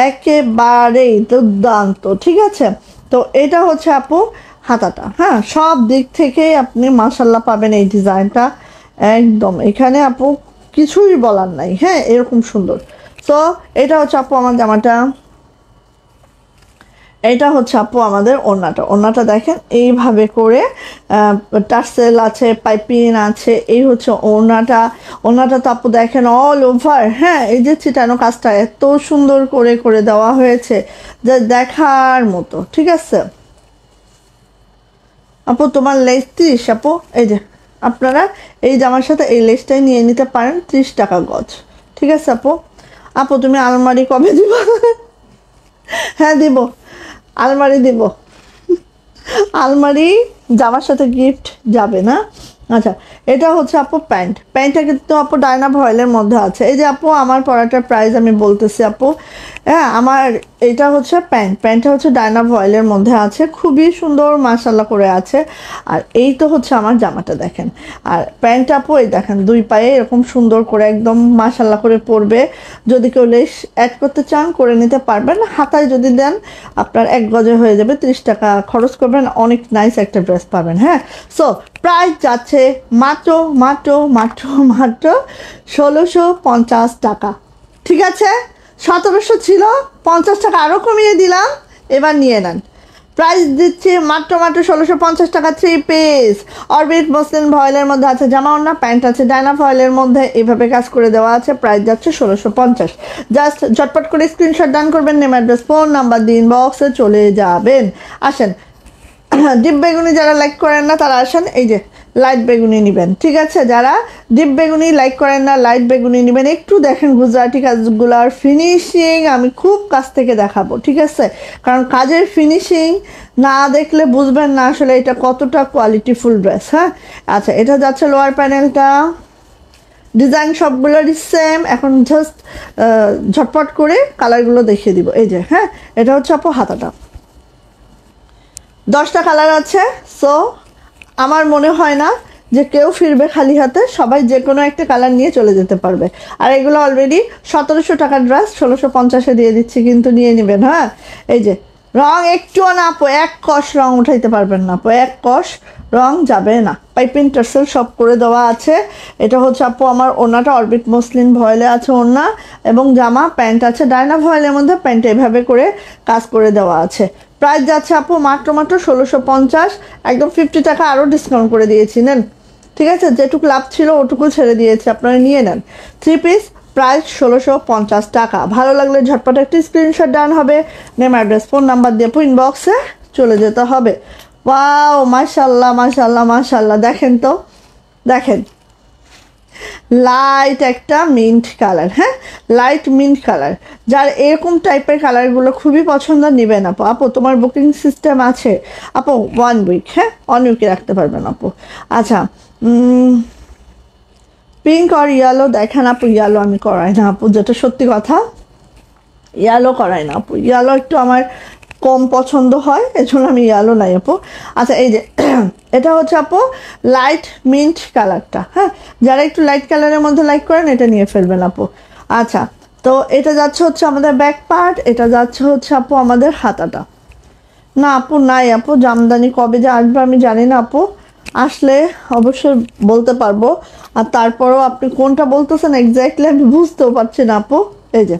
S1: একেবারেই দুর্দান্ত, ঠিক আছে? তো এটা হচ্ছে আপু হাতাটা। হ্যাঁ, সব দিক থেকেই আপনি মাশাল্লাহ পাবেন এই ডিজাইনটা, একদম এখানে আপু কিছুই বলার নাই। হ্যাঁ, এরকম সুন্দর। তো এটা হচ্ছে আপু আমার জামাটা, এটা হচ্ছে আপু আমাদের ওড়নাটা দেখেন, এইভাবে করে টার্সেল আছে, পাইপিং আছে, এই হচ্ছে ওড়নাটা তো আপু দেখেন অল ওভার। হ্যাঁ, এই যে ছিটানো কাজটা এত সুন্দর করে করে দেওয়া হয়েছে যা দেখার মতো, ঠিক আছে? আপু তোমার লেস 30 আপু, এই যে আপনারা এই জামার সাথে এই লেসটাই নিয়ে নিতে পারেন, 30 টাকা গজ, ঠিক আছে আপু? আপু তুমি আলমারি কবে দিবা? হ্যাঁ দিব, আলমারি দিব, আলমারি জামার সাথে গিফট যাবে না। আচ্ছা, এটা হচ্ছে আপু প্যান্টটা কিন্তু আপু ডায়না ভয়েলের মধ্যে আছে। এই যে আপু আমার পরাটার প্রাইস আমি বলতেছি আপু, হ্যাঁ, আমার এটা হচ্ছে প্যান্টটা হচ্ছে ডায়না ভয়েলের মধ্যে আছে, খুবই সুন্দর মাশাল্লাহ করে আছে। আর এই তো হচ্ছে আমার জামাটা দেখেন, আর প্যান্ট আপু এই দেখেন দুই পায়ে এরকম সুন্দর করে একদম মাশাল্লাহ করে পরবে। যদি কেউ লেস অ্যাড করতে চান করে নিতে পারবেন, হাতায় যদি দেন আপনার 1 গজে হয়ে যাবে, 30 টাকা খরচ করবেন, অনেক নাইস একটা ড্রেস পাবেন। হ্যাঁ, সো প্রাইস যাচ্ছে মাত্র মাত্র মাত্র মাত্র 1650 টাকা, ঠিক আছে? 1700 ছিল, 50 টাকা আরও কমিয়ে দিলাম, এবার নিয়ে নেন। প্রাইস দিচ্ছি মাত্র মাত্র 1650 টাকা, 3 পিস অরবিট মসলিন ভয়েলের মধ্যে আছে জামা, ওড়না, প্যান্ট আছে ডায়না ভয়েলের মধ্যে, এইভাবে কাজ করে দেওয়া আছে। প্রাইস যাচ্ছে 1650। জাস্ট ঝটপট করে স্ক্রিনশট ডান করবেন, নেম, অ্যাড্রেস, ফোন নাম্বার দিন, বক্সে চলে যাবেন। আসেন ডিপ বেগুনি যারা লাইক করেন না তারা আসেন, এই যে লাইট বেগুনি নেবেন, ঠিক আছে? যারা ডিপ বেগুনি লাইক করেন না লাইট বেগুনি নেবেন। একটু দেখেন গুজরাটি কাজগুলার ফিনিশিং আমি খুব কাছ থেকে দেখাবো, ঠিক আছে? কারণ কাজের ফিনিশিং না দেখলে বুঝবেন না আসলে এটা কতটা কোয়ালিটিফুল ড্রেস। হ্যাঁ, আচ্ছা, এটা যাচ্ছে লোয়ার প্যানেলটা, ডিজাইন সবগুলোরই সেম। এখন জাস্ট ঝটপট করে কালারগুলো দেখিয়ে দিব। এই যে, হ্যাঁ, এটা হচ্ছে আপু হাতাটা, 10টা কালার আছে। সো আমার মনে হয় না যে কেউ ফিরবে খালি হাতে, সবাই যে কোনো একটা কালার নিয়ে চলে যেতে পারবে। আর এগুলো অলরেডি 1700 টাকার ড্রেস 1650-এ দিয়ে দিচ্ছি, কিন্তু নিয়ে নেবেন। হ্যাঁ, এই যে রং একটুও না আপু, এক কষ রং উঠাইতে পারবেন না আপু, এক কষ রং যাবে না। পাইপিং টার্সেল সব করে দেওয়া আছে। এটা হচ্ছে আপু আমার ওড়নাটা অরবিট মসলিন ভয়েলে আছে ওড়না, এবং জামা প্যান্ট আছে ডায়না ভয়েলের মধ্যে, প্যান্ট এভাবে করে কাজ করে দেওয়া আছে। প্রাইস যাচ্ছে আপু মাত্র 1650, একদম 50 টাকা আরও ডিসকাউন্ট করে দিয়েছি, নেন, ঠিক আছে? যেটুকু লাভ ছিল ওটুকু ছেড়ে দিয়েছি, আপনারা নিয়ে নেন। 3 পিস, প্রাইস 1650 টাকা। ভালো লাগলে ঝটপট একটি স্ক্রিনশট ডান হবে, নেম অ্যাড্রেস ফোন নাম্বার দিয়ে ইনবক্সে চলে যেতে হবে। ওয়াও, মাশাল্লাহ মাশাল্লাহ মাশাল্লাহ, দেখেন তো, দেখেন লাইট একটা মিন্ট কালার। হ্যাঁ, লাইট মিন্ট কালার, যার এরকম টাইপের কালারগুলো খুবই পছন্দ নেবেন আপু। আপু তোমার বুকিং সিস্টেম আছে আপু 1 উইক, হ্যাঁ 1 উইকে রাখতে পারবেন আপু। আচ্ছা, পিঙ্ক আর ইয়েলো দেখেন আপু, ইয়েলো আমি করাই না আপু, যেটা সত্যি কথা, ইয়েলো করাই না আপু, ইয়েলো একটু আমার কম পছন্দ হয়, এজন্য আমি ইয়েলো নাই আপু। আচ্ছা, এই যে এটা হচ্ছে আপু লাইট মিন্ট কালারটা। হ্যাঁ, যারা একটু লাইট কালারের মধ্যে লাইক করেন এটা নিয়ে ফেলবেন আপু। আচ্ছা, তো এটা যাচ্ছে হচ্ছে আমাদের ব্যাক পার্ট, এটা যাচ্ছে হচ্ছে আপু আমাদের হাতাটা। না আপু নাই আপু, জামদানি কবে যে আসবে আমি জানি না আপু, আসলে অবশ্যই বলতে পারবো। আর তারপরেও আপনি কোনটা বলতেছেন এক্স্যাক্টলি আমি বুঝতেও পারছি না আপু। এই যে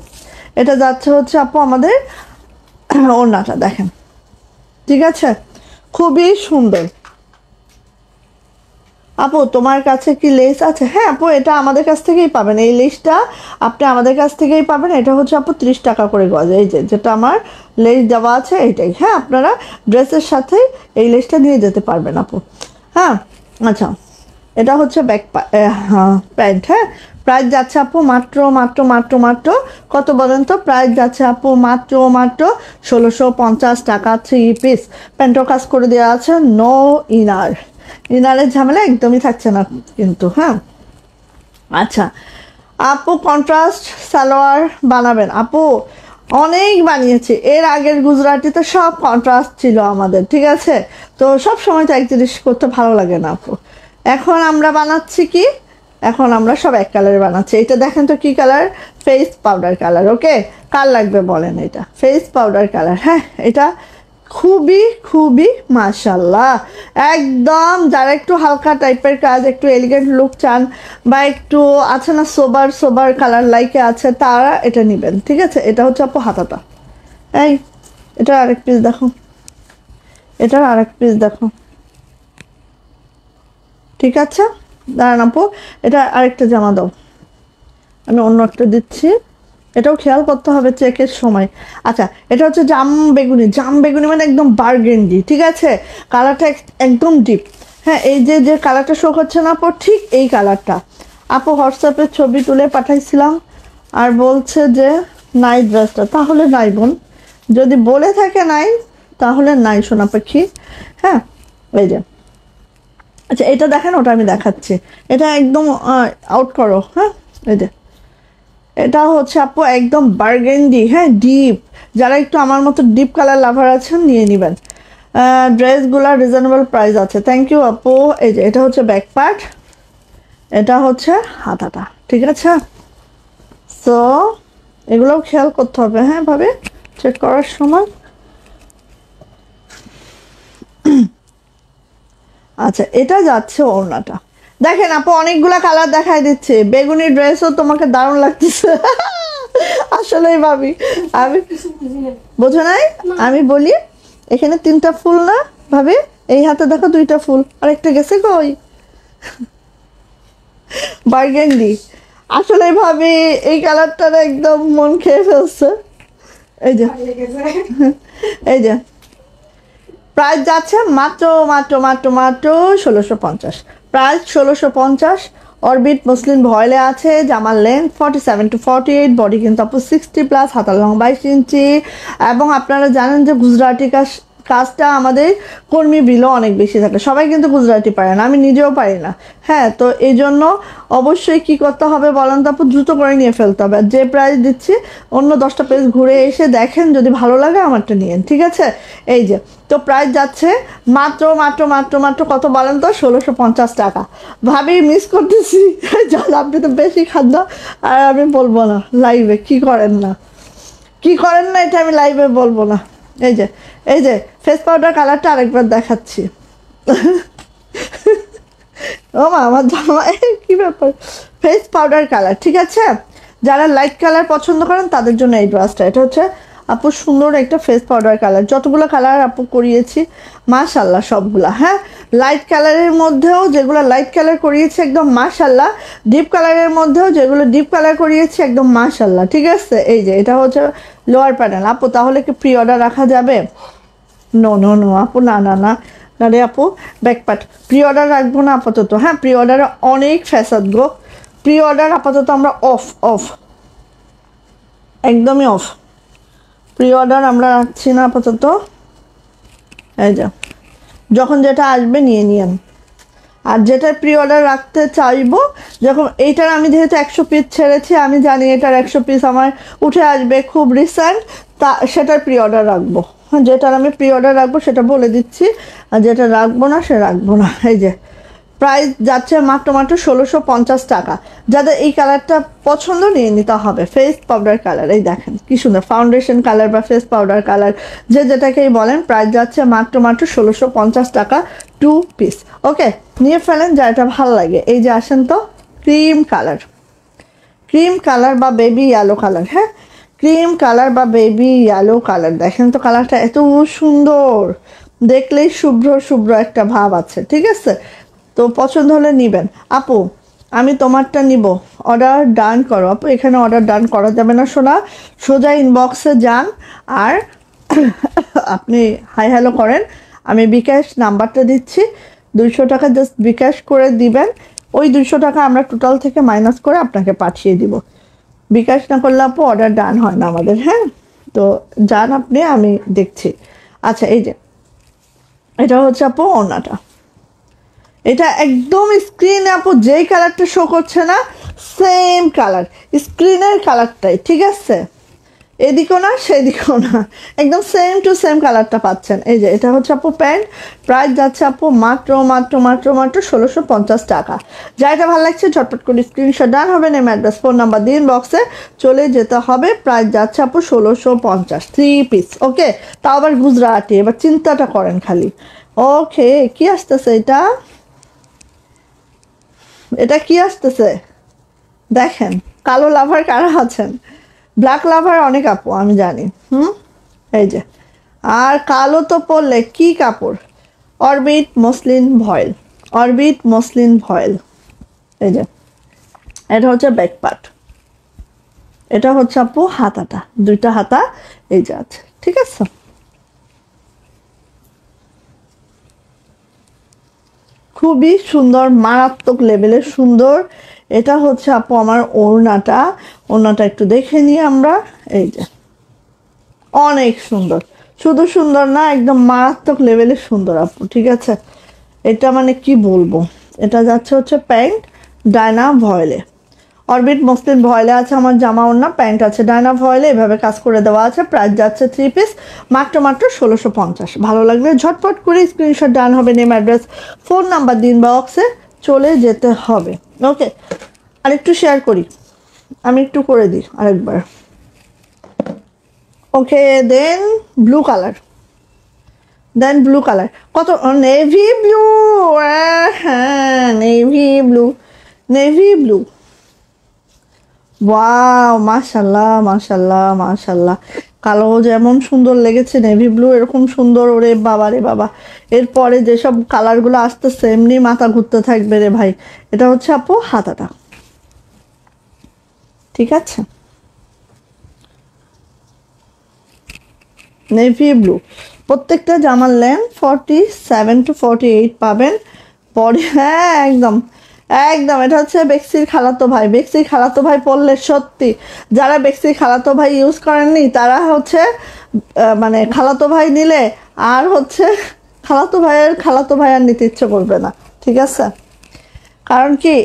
S1: এটা যাচ্ছে হচ্ছে আপু আমাদের ওড়নাটা, দেখেন, ঠিক আছে? খুবই সুন্দর। আপু তোমার কাছে কি লেস আছে? হ্যাঁ আপু, এটা আমাদের কাছ থেকেই পাবেন, এই লেসটা আপনি আমাদের কাছ থেকেই পাবেন। এটা হচ্ছে আপু 30 টাকা করে গজ, এই যে যেটা আমার লেস দেওয়া আছে এইটাই। হ্যাঁ, আপনারা ড্রেসের সাথে এই লেসটা নিয়ে যেতে পারবেন আপু। হ্যাঁ, আচ্ছা, এটা হচ্ছে ব্যাক প্যান্ট। হ্যাঁ, প্রাইস যাচ্ছে আপু মাত্র মাত্র মাত্র মাত্র কত বলেন তো? প্রাইস যাচ্ছে আপু মাত্র মাত্র 1650 টাকা। 3 পিস, প্যান্টও কাজ করে দেওয়া আছে, নো ইনার, ইনারের ঝামেলা একদমই থাকছে না কিন্তু। হ্যাঁ, আচ্ছা আপু কন্ট্রাস্ট সালোয়ার বানাবেন? আপু অনেক বানিয়েছি, এর আগের গুজরাটিতে সব কন্ট্রাস্ট ছিল আমাদের, ঠিক আছে? তো সব সময় তো এক জিনিস করতে ভালো লাগে না আপু। এখন আমরা বানাচ্ছি কি, এখন আমরা সব এক কালারে বানাচ্ছি। এটা দেখেন তো কি কালার, ফেস পাউডার কালার। ওকে, কার লাগবে বলেন? এটা ফেস পাউডার কালার। হ্যাঁ, এটা খুবই খুবই মাশাল্লাহ, একদম যারা একটু হালকা টাইপের কাজ, একটু এলিগেন্ট লুক চান, বা একটু আছে না সোবার সোবার কালার লাইকে আছে, তারা এটা নেবেন, ঠিক আছে? এটা হচ্ছে আপু হাতাটা। এই এটার আরেক পিস দেখো, এটার আরেক পিস দেখো, ঠিক আছে? দাঁড়ান আপু, এটা আরেকটা জামা দাও, আমি অন্য একটা দিচ্ছি, এটাও খেয়াল করতে হবে চেকের সময়। আচ্ছা, এটা হচ্ছে জাম বেগুনি, জাম বেগুনি মানে একদম বার্গেন্ডি, ঠিক আছে? কালারটা একদম ডিপ। হ্যাঁ, এই যে যে কালারটা শো হচ্ছে না আপু, ঠিক এই কালারটা। আপু হোয়াটসঅ্যাপে ছবি তুলে পাঠাইছিলাম আর বলছে যে নাই ড্রেসটা, তাহলে নাই বোন, যদি বলে থাকে নাই তাহলে নাই সোনা পাখি। হ্যাঁ, এই যে, আচ্ছা এটা দেখেন, ওটা আমি দেখাচ্ছি, এটা একদম আউট করো। হ্যাঁ, এই যে এটা হচ্ছে আপু একদম বার্গেন্ডি, হ্যাঁ ডিপ, যারা একটু আমার মতো ডিপ কালার লাভার আছেন নিয়ে নেবেন। ড্রেসগুলো রিজনেবল প্রাইস আছে। থ্যাংক ইউ আপু। এই যে এটা হচ্ছে ব্যাক পার্ট, এটা হচ্ছে হাতাটা, ঠিক আছে? সো এগুলোও খেয়াল করতে হবে, হ্যাঁ ভাবে চেক করার সময়। আচ্ছা, এটা যাচ্ছে ওড়নাটা, দেখেন আপু অনেকগুলা কালার দেখাই দিচ্ছে, বেগুনি ড্রেসও তোমাকে দারুণ লাগতেছে। আসলেই ভাবি, আমি বোঝো নাই, আমি বলি এখানে 3টা ফুল না ভাবি, এই হাতে দেখো 2টা ফুল, আর একটা গেছে কই, বার্গেন্ডি। আসলে ভাবি এই কালারটা একদম মন খেয়ে ফেলছে। এই যে, এই যে প্রাইস যাচ্ছে মাত্র মাত্র মাত্র মাত্র 1650, প্রাইস 1650। অরবিট মসলিন ভয়েলে আছে, জামার লেন্থ 47 to 48, বডি কিন্তু আপু 60+, হাতার লং 22 ইঞ্চি। এবং আপনারা জানেন যে গুজরাটি কাজটা আমাদের কর্মী বিলও অনেক বেশি থাকে, সবাই কিন্তু গুজরাটি পারে না, আমি নিজেও পারি না। হ্যাঁ, তো এই জন্য অবশ্যই কি করতে হবে বলেন তো আপু, দ্রুত করে নিয়ে ফেলতে হবে। আর যে প্রাইস দিচ্ছি অন্য 10টা পেজ ঘুরে এসে দেখেন, যদি ভালো লাগে আমারটা নিয়েন, ঠিক আছে? এই যে, তো প্রাইস যাচ্ছে মাত্র মাত্র মাত্র মাত্র কত বলেন তো, 1650 টাকা। ভাবি মিস করতেছি, জান আপনি তো বেশি খাদ্য, আর আমি বলবো না লাইভে, কি করেন না কি করেন না, এটা আমি লাইভে বলবো না। এই যে, এই যে ফেস পাউডার কালারটা আরেকবার দেখাচ্ছি। ও মা, আমার জামা কি ব্যাপার, ফেস পাউডার কালার, ঠিক আছে? যারা লাইট কালার পছন্দ করেন তাদের জন্য এই ড্রেসটা। এটা হচ্ছে আপু সুন্দর একটা ফেস পাউডার কালার, যতগুলো কালার আপু করিয়েছি মাশাল্লাহ সবগুলা। হ্যাঁ, লাইট কালারের মধ্যেও যেগুলো লাইট কালার করিয়েছি একদম মাশাল্লাহ, ডিপ কালারের মধ্যেও যেগুলো ডিপ কালার করিয়েছি একদম মাশাল্লাহ, ঠিক আছে? এই যে এটা হচ্ছে লোয়ার প্যানেল। আপু তাহলে কি প্রি অর্ডার রাখা যাবে? নো নো নো আপু, না না না না রে আপু, ব্যাকপার্ট প্রি অর্ডার রাখবো না আপাতত। হ্যাঁ, প্রি অর্ডারে অনেক ফ্যাসাদ গো, প্রি অর্ডার আপাতত আমরা অফ অফ, একদমই অফ, প্রি অর্ডার আমরা রাখছি না আপাতত। এই যে, যখন যেটা আসবে নিয়ে নিয়েন। আর যেটা প্রি অর্ডার রাখতে চাইবো, যখন এইটার আমি যেহেতু 100 পিস ছেড়েছি, আমি জানি এটার 100 পিস আমার উঠে আসবে খুব রিসেন্ট, তা সেটার প্রি অর্ডার রাখবো। হ্যাঁ, যেটার আমি প্রি অর্ডার রাখবো সেটা বলে দিচ্ছি, আর যেটা রাখবো না সে রাখবো না। এই যে প্রাইস যাচ্ছে মাত্র মাত্র 1650 টাকা। যাদের এই কালারটা পছন্দ নিয়ে নিতে হবে, ফেস পাউডার কালার। এই দেখেন কি সুন্দর ফাউন্ডেশন কালার বা ফেস পাউডার কালার, যে যেটাকেই বলেন, প্রাইস যাচ্ছে মাত্র মাত্র 1650 টাকা, 2 পিস। ওকে, নিয়ে ফেলেন যা এটা ভালো লাগে। এই যে আসেন তো, ক্রিম কালার, ক্রিম কালার বা বেবি ইয়েলো কালার। হ্যাঁ, ক্রিম কালার বা বেবি ইয়েলো কালার, দেখেন তো কালারটা এত সুন্দর, দেখলেই শুভ্র শুভ্র একটা ভাব আছে, ঠিক আছে? তো পছন্দ হলে নিবেন। আপু আমি তোমারটা নিব, অর্ডার ডান করো। আপু এখানে অর্ডার ডান করা যাবে না সোনা, সোজা ইনবক্সে যান আর আপনি হাই হ্যালো করেন। আমি বিকাশ নাম্বারটা দিচ্ছি, 200 টাকা জাস্ট বিকাশ করে দিবেন। ওই 200 টাকা আমরা টোটাল থেকে মাইনাস করে আপনাকে পাঠিয়ে দিব। বিকাশ না করলে আপু অর্ডার ডান হয় না আমাদের। হ্যাঁ, তো যান আপনি, আমি দেখছি। আচ্ছা, এই যে এটা হচ্ছে আপু ওড়নাটা, এটা একদম স্ক্রিনে আপু যেই কালারটা শো করছে না, সেম কালার, স্ক্রিনের কালারটাই, ঠিক আছে? এদিকেও না সেদিকেও না, একদম সেম টু সেম কালারটা পাচ্ছেন। এই যে এটা হচ্ছে আপু প্যান্ট, প্রাইস যাচ্ছে আপু মাত্র মাত্র মাত্র মাত্র 1650 টাকা। যা এটা ভালো লাগছে ঝটপট করে স্ক্রিনশট ডান হবে, নেম অ্যাড্রেস ফোন নাম্বার দিন, বক্সে চলে যেতে হবে। প্রাইস যাচ্ছে আপু 1650, 3 পিস। ওকে, তাও আবার গুজরাটি, এবার চিন্তাটা করেন খালি। ওকে, কি আসতেছে এটা, এটা কি আসতেছে দেখেন। কালো লাভার কারা আছেন? ব্ল্যাক লাভার অনেক আপু আমি জানি। এই যে, আর কালো তো পরলে কি কাপড়, অরবিট মসলিন ভয়েল, অরবিট মসলিন ভয়েল। এই যে এটা হচ্ছে ব্যাক পার্ট, এটা হচ্ছে আপু হাতাটা, দুইটা হাতা এই যে আছে, ঠিক আছে? খুবই সুন্দর, মারাত্মক লেভেলের সুন্দর। এটা হচ্ছে আপু আমার ওড়নাটা, ওড়নাটা একটু দেখে নিই আমরা। এই যে অনেক সুন্দর, শুধু সুন্দর না, একদম মারাত্মক লেভেলের সুন্দর আপু, ঠিক আছে? এটা মানে কি বলবো, এটা যাচ্ছে হচ্ছে প্যান্ট ডায়না ভয়েলে, অরবিট মসলিন ভয়েলে আছে আমার জামা, ওড়না প্যান্ট আছে ডায়না ভয়েলে, এভাবে কাজ করে দেওয়া আছে। প্রাইস যাচ্ছে 3 পিস, মাত্র মাত্র 1650। ভালো লাগলে ঝটপট করে স্ক্রিনশট ডান হবে, নেম অ্যাড্রেস ফোন নাম্বার দিন, বক্সে চলে যেতে হবে। ওকে, আরেকটু শেয়ার করি, আমি একটু করে দিই আরেকবার। Okay, then blue colour, then blue colour, কত নেভি ব্লু, হ্যাঁ navy blue, navy blue. Wow, মাশাল্লাহ মাশাল্লাহ মাশাল্লাহ, কালো যেমন সুন্দর লেগেছে, নেভি ব্লু এরকম সুন্দর। ওরে বাবা রে বাবা, এরপরে যেসব কালারগুলো আসতেছে এমনি মাথা ঘুরতে থাকবে রে ভাই। এটা হচ্ছে আপু হাতাটা, ঠিক আছে? নেভি ব্লু, প্রত্যেকটা জামার লেন্থ 47 to 48 পাবেন। বডি হ্যাঁ একদম একদম, এটা হচ্ছে বেক্সির খালাতো ভাই। বেক্সির খালাতো ভাই পরলে সত্যি, যারা বেক্সির খালাতো ভাই ইউজ করেননি তারা হচ্ছে মানে খালাতো ভাই নিলে আর হচ্ছে খালাতো ভাই আর নিতে ইচ্ছে করবে না, ঠিক আছে? কারণ কি,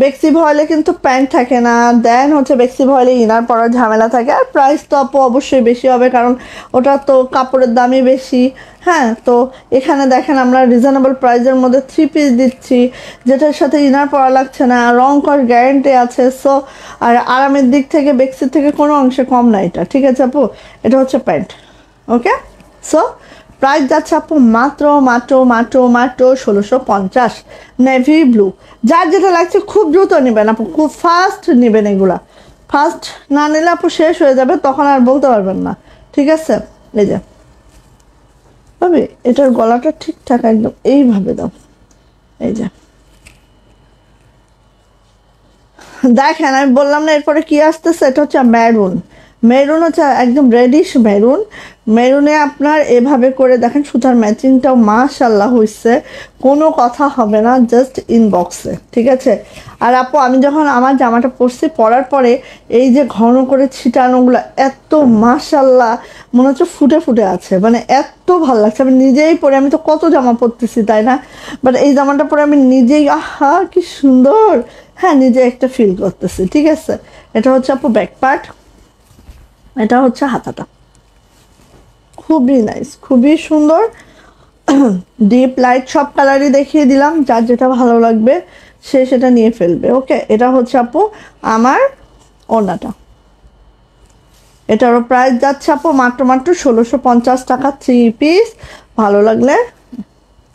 S1: বেক্সি ভয়েলে কিন্তু প্যান্ট থাকে না, দেন হচ্ছে বেক্সি ভয়েলে ইনার পরার ঝামেলা থাকে। আর প্রাইস তো আপু অবশ্যই বেশি হবে, কারণ ওটা তো কাপড়ের দামই বেশি। হ্যাঁ, তো এখানে দেখেন আমরা রিজনেবল প্রাইসের মধ্যে 3 পিস দিচ্ছি, যেটার সাথে ইনার পরা লাগছে না, রং কর গ্যারেন্টি আছে। সো আর আরামের দিক থেকে বেক্সির থেকে কোনো অংশে কম না এটা, ঠিক আছে আপু? এটা হচ্ছে প্যান্ট, ওকে? সো প্রাইস যাচ্ছে আপু মাত্র মাত্র মাত্র মাত্র 1650, নেভি ব্লু। যার যেটা লাগছে খুব দ্রুত নেবেন আপু, খুব ফাস্ট নেবেন। এগুলা ফাস্ট না নিলে আপু শেষ হয়ে যাবে, তখন আর বলতে পারবেন না, ঠিক আছে? এই যে ভাবি, এটার গলাটা ঠিকঠাক একদম এইভাবে দাও। এই যে দেখেন, আমি বললাম না এরপরে কি আসতেছে, এটা হচ্ছে মেরুন। মেরুন হচ্ছে একদম রেডিশ মেরুন। মেরুনে আপনার এভাবে করে দেখেন সুতার ম্যাচিংটাও মাশাল্লাহ হয়েছে, কোনো কথা হবে না, জাস্ট ইনবক্সে, ঠিক আছে? আর আপু আমি যখন আমার জামাটা পরছি, পরার পরে এই যে ঘন করে ছিটানোগুলো এত মাশাল্লাহ মনে হচ্ছে ফুটে ফুটে আছে, মানে এত ভালো লাগছে। আমি নিজেই পরে, আমি তো কত জামা পরতেছি তাই না, বাট এই জামাটা পরে আমি নিজেই আহা কি সুন্দর, হ্যাঁ নিজে একটা ফিল করতেছি, ঠিক আছে? এটা হচ্ছে আপু ব্যাক পার্ট, এটা হচ্ছে হাতাটা। খুবই নাইস, খুবই সুন্দর। ডিপ লাইট সব কালারই দেখিয়ে দিলাম, যার যেটা ভালো লাগবে সে সেটা নিয়ে ফেলবে, ওকে? এটা হচ্ছে আপু আমার ওড়নাটা। এটারও প্রাইস যাচ্ছে আপু মাত্র মাত্র 1650 টাকা, 3 পিস। ভালো লাগলে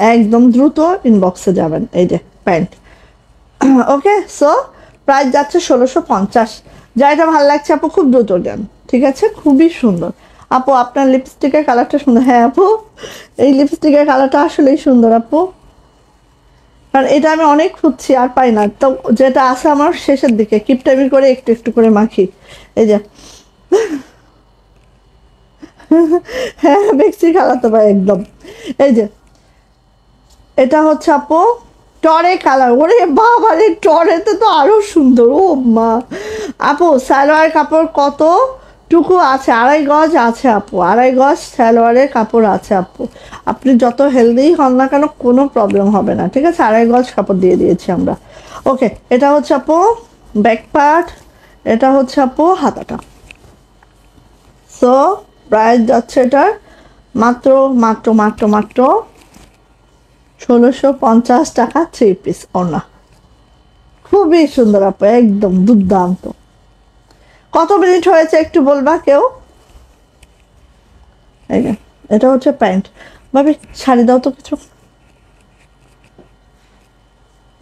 S1: একদম দ্রুত ইনবক্সে যাবেন। এই যে প্যান্ট, ওকে? সো প্রাইস যাচ্ছে 1650। যা এটা ভালো লাগছে আপু খুব দ্রুত দেন, ঠিক আছে? খুবই সুন্দর আপু, আপনার লিপস্টিকের কালারটা সুন্দর। হ্যাঁ আপু, এই লিপস্টিকের কালারটা আসলেই সুন্দর আপু, কারণ এটা আমি অনেক খুঁজছি আর পাই না, তো যেটা আছে আমার শেষের দিকে কিপটামি করে একটু একটু করে মাখি। এই যে হ্যাঁ বেক্সি খালাতো ভাই একদম। এই যে এটা হচ্ছে আপু টরে কালার, ওরে বাবা রে, টরেতে তো আরো সুন্দর, ও মা। আপু সালোয়ার কাপড় কতটুকু আছে? 2.5 গজ আছে আপু, 2.5 গজ সালোয়ারের কাপড় আছে আপু। আপনি যত হেলদি হন না কেন কোনো প্রবলেম হবে না, ঠিক আছে? 2.5 গজ কাপড় দিয়ে দিয়েছি আমরা, ওকে? এটা হচ্ছে আপু ব্যাক পার্ট, এটা হচ্ছে আপু হাতাটা। সো প্রাইস যাচ্ছে এটার মাত্র মাত্র মাত্র মাত্র 1650 টাকা, 3 পিস ওড়না। খুবই সুন্দর আপু, একদম দুর্দান্ত। কত মিনিট হয়েছে একটু বলবা কেউ? এই যে এটা হচ্ছে প্যান্ট। ভাবি শাড়ি দাও তো কিছু,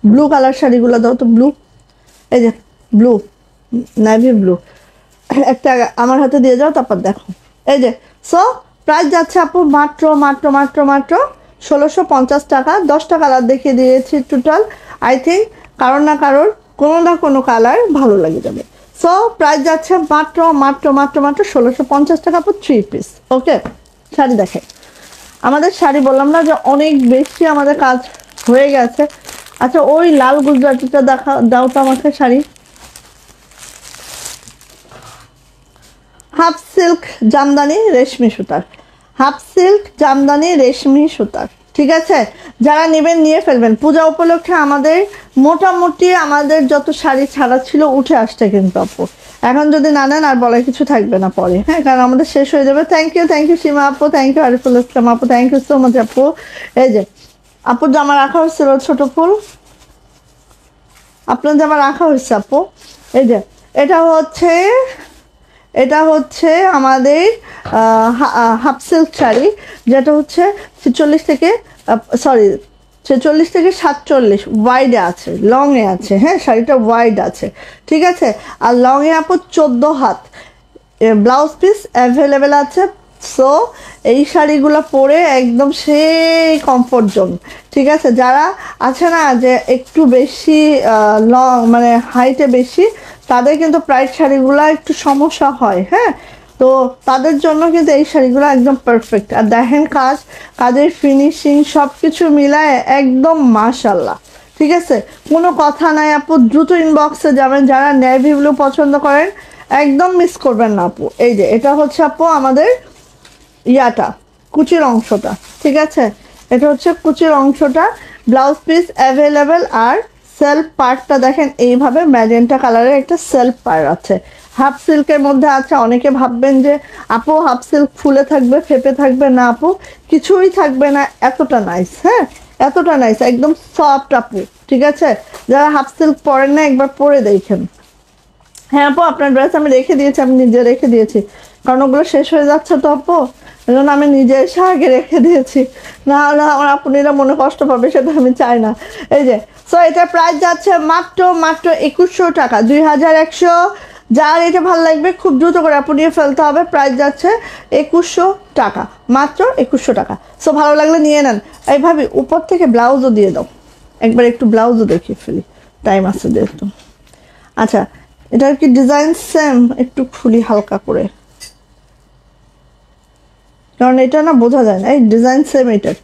S1: ব্লু কালার শাড়িগুলো দাও তো, ব্লু। এই যে ব্লু, নেভি ব্লু একটা আমার হাতে দিয়ে যাও, তারপর দেখো। এই যে সো প্রাইস যাচ্ছে আপু মাত্র মাত্র মাত্র মাত্র 1650 টাকা। 10টা কালার দেখিয়ে দিয়েছি টোটাল, আই থিঙ্ক কারোর না কারোর কোনো না কোনো কালার ভালো লাগে যাবে। সো প্রাইস যাচ্ছে মাত্র মাত্র মাত্র মাত্র 1650 টাকা আপু, 3 পিস, ওকে? শাড়ি দেখে, আমাদের শাড়ি বললাম না যে অনেক বেশি আমাদের কাজ হয়ে গেছে। আচ্ছা ওই লাল গুজরাটিটা দেখা দাও তো আমাকে শাড়ি। হাফ সিল্ক জামদানি রেশমি সুতার, হাফ সিল্ক জামদানি রেশমি সুতার, ঠিক আছে? যারা নেবেন নিয়ে ফেলবেন। পূজা উপলক্ষে আমাদের মোটামুটি আমাদের যত শাড়ি ছাড়া ছিল উঠে আসছে কিন্তু আপু, এখন যদি না নেন আর বলার কিছু থাকবে না পরে, হ্যাঁ, কারণ আমাদের শেষ হয়ে যাবে। থ্যাংক ইউ সীমা আপু, থ্যাংক ইউ আরিফুল ইসলাম আপু, থ্যাংক ইউ সো মাচ আপু। এই যে আপুর জামা রাখা হয়েছিল ছোট ফুল, আপনার জামা রাখা হয়েছে আপু। এই যে এটা হচ্ছে আমাদের হাফ সিল্ক শাড়ি, যেটা হচ্ছে 46 থেকে 47 ওয়াইডে আছে, লংয়ে আছে, হ্যাঁ শাড়িটা ওয়াইড আছে, ঠিক আছে? আর লংয়ে আপু 14 হাত, ব্লাউজ পিস অ্যাভেলেবেল আছে। সো এই শাড়িগুলো পরে একদম সেই কমফোর্ট জোন, ঠিক আছে? যারা আছে না যে একটু বেশি লং মানে হাইটে বেশি, তাদের কিন্তু প্রাইস শাড়িগুলো একটু সমস্যা হয়, হ্যাঁ? তো তাদের জন্য কিন্তু এই শাড়িগুলো একদম পারফেক্ট। আর দেখেন কাজের ফিনিশিং সব কিছু মিলায় একদম মাশাল্লাহ। ঠিক আছে, কোনো কথা নাই আপু, দ্রুত ইনবক্সে যাবেন যারা নেভি ব্লু পছন্দ করেন, একদম মিস করবেন না আপু। এই যে এটা হচ্ছে আপু আমাদের ইয়াটা, কুচির অংশটা। ঠিক আছে, এটা হচ্ছে কুচির অংশটা। Blouse piece available. আর সেলফ পার্টটা দেখেন এইভাবে ম্যাজেন্টা কালারের একটা সেলফ পার্ট আছে, হাফ সিল্কের মধ্যে আছে। অনেকে ভাববেন যে আপু হাফ সিল্ক ফুলে থাকবে, ফেপে থাকবে, না আপু কিছুই থাকবে না, এতটা নাইস। হ্যাঁ, এতটা নাইস, একদম সফট আপু। ঠিক আছে, যারা হাফ সিল্ক পরেন না একবার পরে দেখেন। হ্যাঁ আপু, আপনার ড্রেস আমি রেখে দিয়েছি, আমি নিজে রেখে দিয়েছি, কারণ ওগুলো শেষ হয়ে যাচ্ছে তো আপু, এই জন্য আমি নিজে এসে আগে রেখে দিয়েছি। না হলে আমার আপুনিরা মনে কষ্ট পাবে, সেটা আমি চাই না। এই যে, সো এটার প্রাইস যাচ্ছে মাত্র 2100 টাকা, 2100। যার এটা ভালো লাগবে খুব দ্রুত করে আপু নিয়ে ফেলতে হবে। প্রাইস যাচ্ছে 2100 টাকা, মাত্র 2100 টাকা। সো ভালো লাগলে নিয়ে নেন। এইভাবে উপর থেকে ব্লাউজও দিয়ে দাও, একবার একটু ব্লাউজও দেখিয়ে ফেলি, টাইম আছে যেহেতু। আচ্ছা, এটার কি ডিজাইন সেম? একটু খুলি হালকা করে, কারণ এটা না বোঝা যায় না। এই ডিজাইন সেম এটার,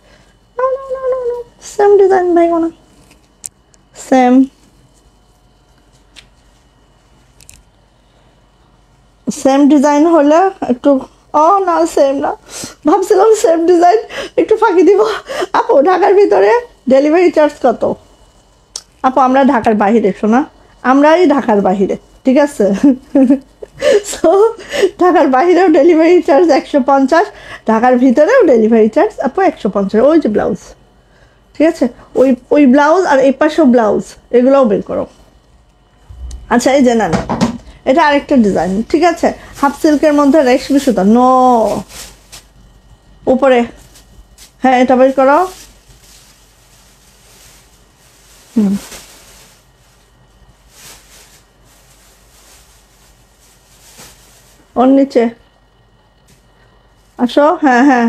S1: সেম ডিজাইন ভাই, না সেম সেম ডিজাইন হলে একটু, ও না সেম না, ভাবছিলাম সেম ডিজাইন, একটু ফাঁকি দিব। আপু ঢাকার ভিতরে ডেলিভারি চার্জ কত? আপু আমরা ঢাকার বাহিরে, শোনা, আমরাই ঢাকার বাহিরে। ঠিক আছে, সো ঢাকার বাহিরেও ডেলিভারি চার্জ 150, ঢাকার ভিতরেও ডেলিভারি চার্জ আপু 150। ওই যে ব্লাউজ, ঠিক আছে, ওই ব্লাউজ আর এই পাশেও ব্লাউজ, এগুলোও বের করো। আচ্ছা, এই যে নেন, এটা আরেকটা ডিজাইন। ঠিক আছে, হাফ সিল্কের মধ্যে রেশমি সুতা, নো উপরে। হ্যাঁ, এটা বের করো। ওর নিচে আসো। হ্যাঁ হ্যাঁ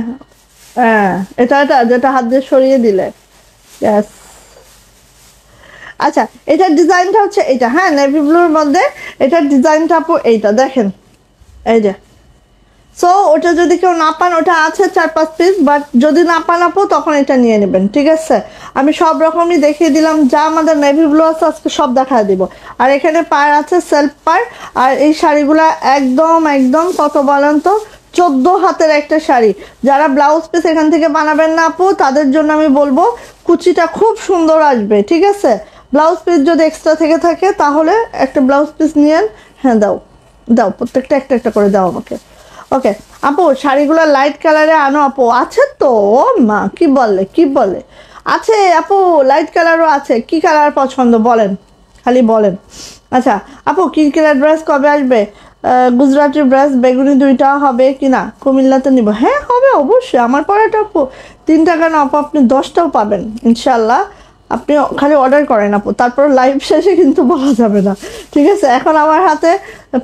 S1: হ্যাঁ, এটা যেটা হাত দিয়ে সরিয়ে দিলে, ব্যাস। আচ্ছা, এটার ডিজাইনটা হচ্ছে এইটা। হ্যাঁ, নেভি ব্লুর মধ্যে এটার ডিজাইনটা আপু এইটা দেখেন, এই যে। সো ওটা যদি কেউ না পান, ওটা আছে 4-5 পিস, বাট যদি না পান আপু তখন এটা নিয়ে নেবেন। ঠিক আছে, আমি সব রকমই দেখিয়ে দিলাম, যা আমাদের নেভি ব্লু আছে আজকে সব দেখা দিব। আর এখানে পার আছে সেলফ পার। আর এই শাড়িগুলা একদম একদম কত বলেন তো, 14 হাতের একটা শাড়ি। যারা ব্লাউজ পিস এখান থেকে বানাবেন না আপু, তাদের জন্য আমি বলবো কুচিটা খুব সুন্দর আসবে। ঠিক আছে, ব্লাউজ পিস যদি এক্সট্রা থেকে থাকে তাহলে একটা ব্লাউজ পিস নিয়েন। হ্যাঁ দাও, দাও, প্রত্যেকটা একটা একটা করে দাও আমাকে। ওকে আপু, শাড়িগুলো লাইট কালারে আনো আপু। আছে তো, ও মা, কি বলে আছে আপু, লাইট কালারও আছে। কি কালার পছন্দ বলেন, খালি বলেন। আচ্ছা আপু, কি কালার ড্রেস কবে আসবে? গুজরাটি ড্রেস বেগুনি দুইটা হবে কি না? কুমিল্লাতে নিব। হ্যাঁ হবে অবশ্যই, আমার পরাটা আপু 3 টাকা না আপু, আপনি 10টাও পাবেন ইনশাল্লাহ। আপনি খালি অর্ডার করেন আপু, তারপর লাইভ শেষে কিন্তু বলা যাবে না। ঠিক আছে, এখন আমার হাতে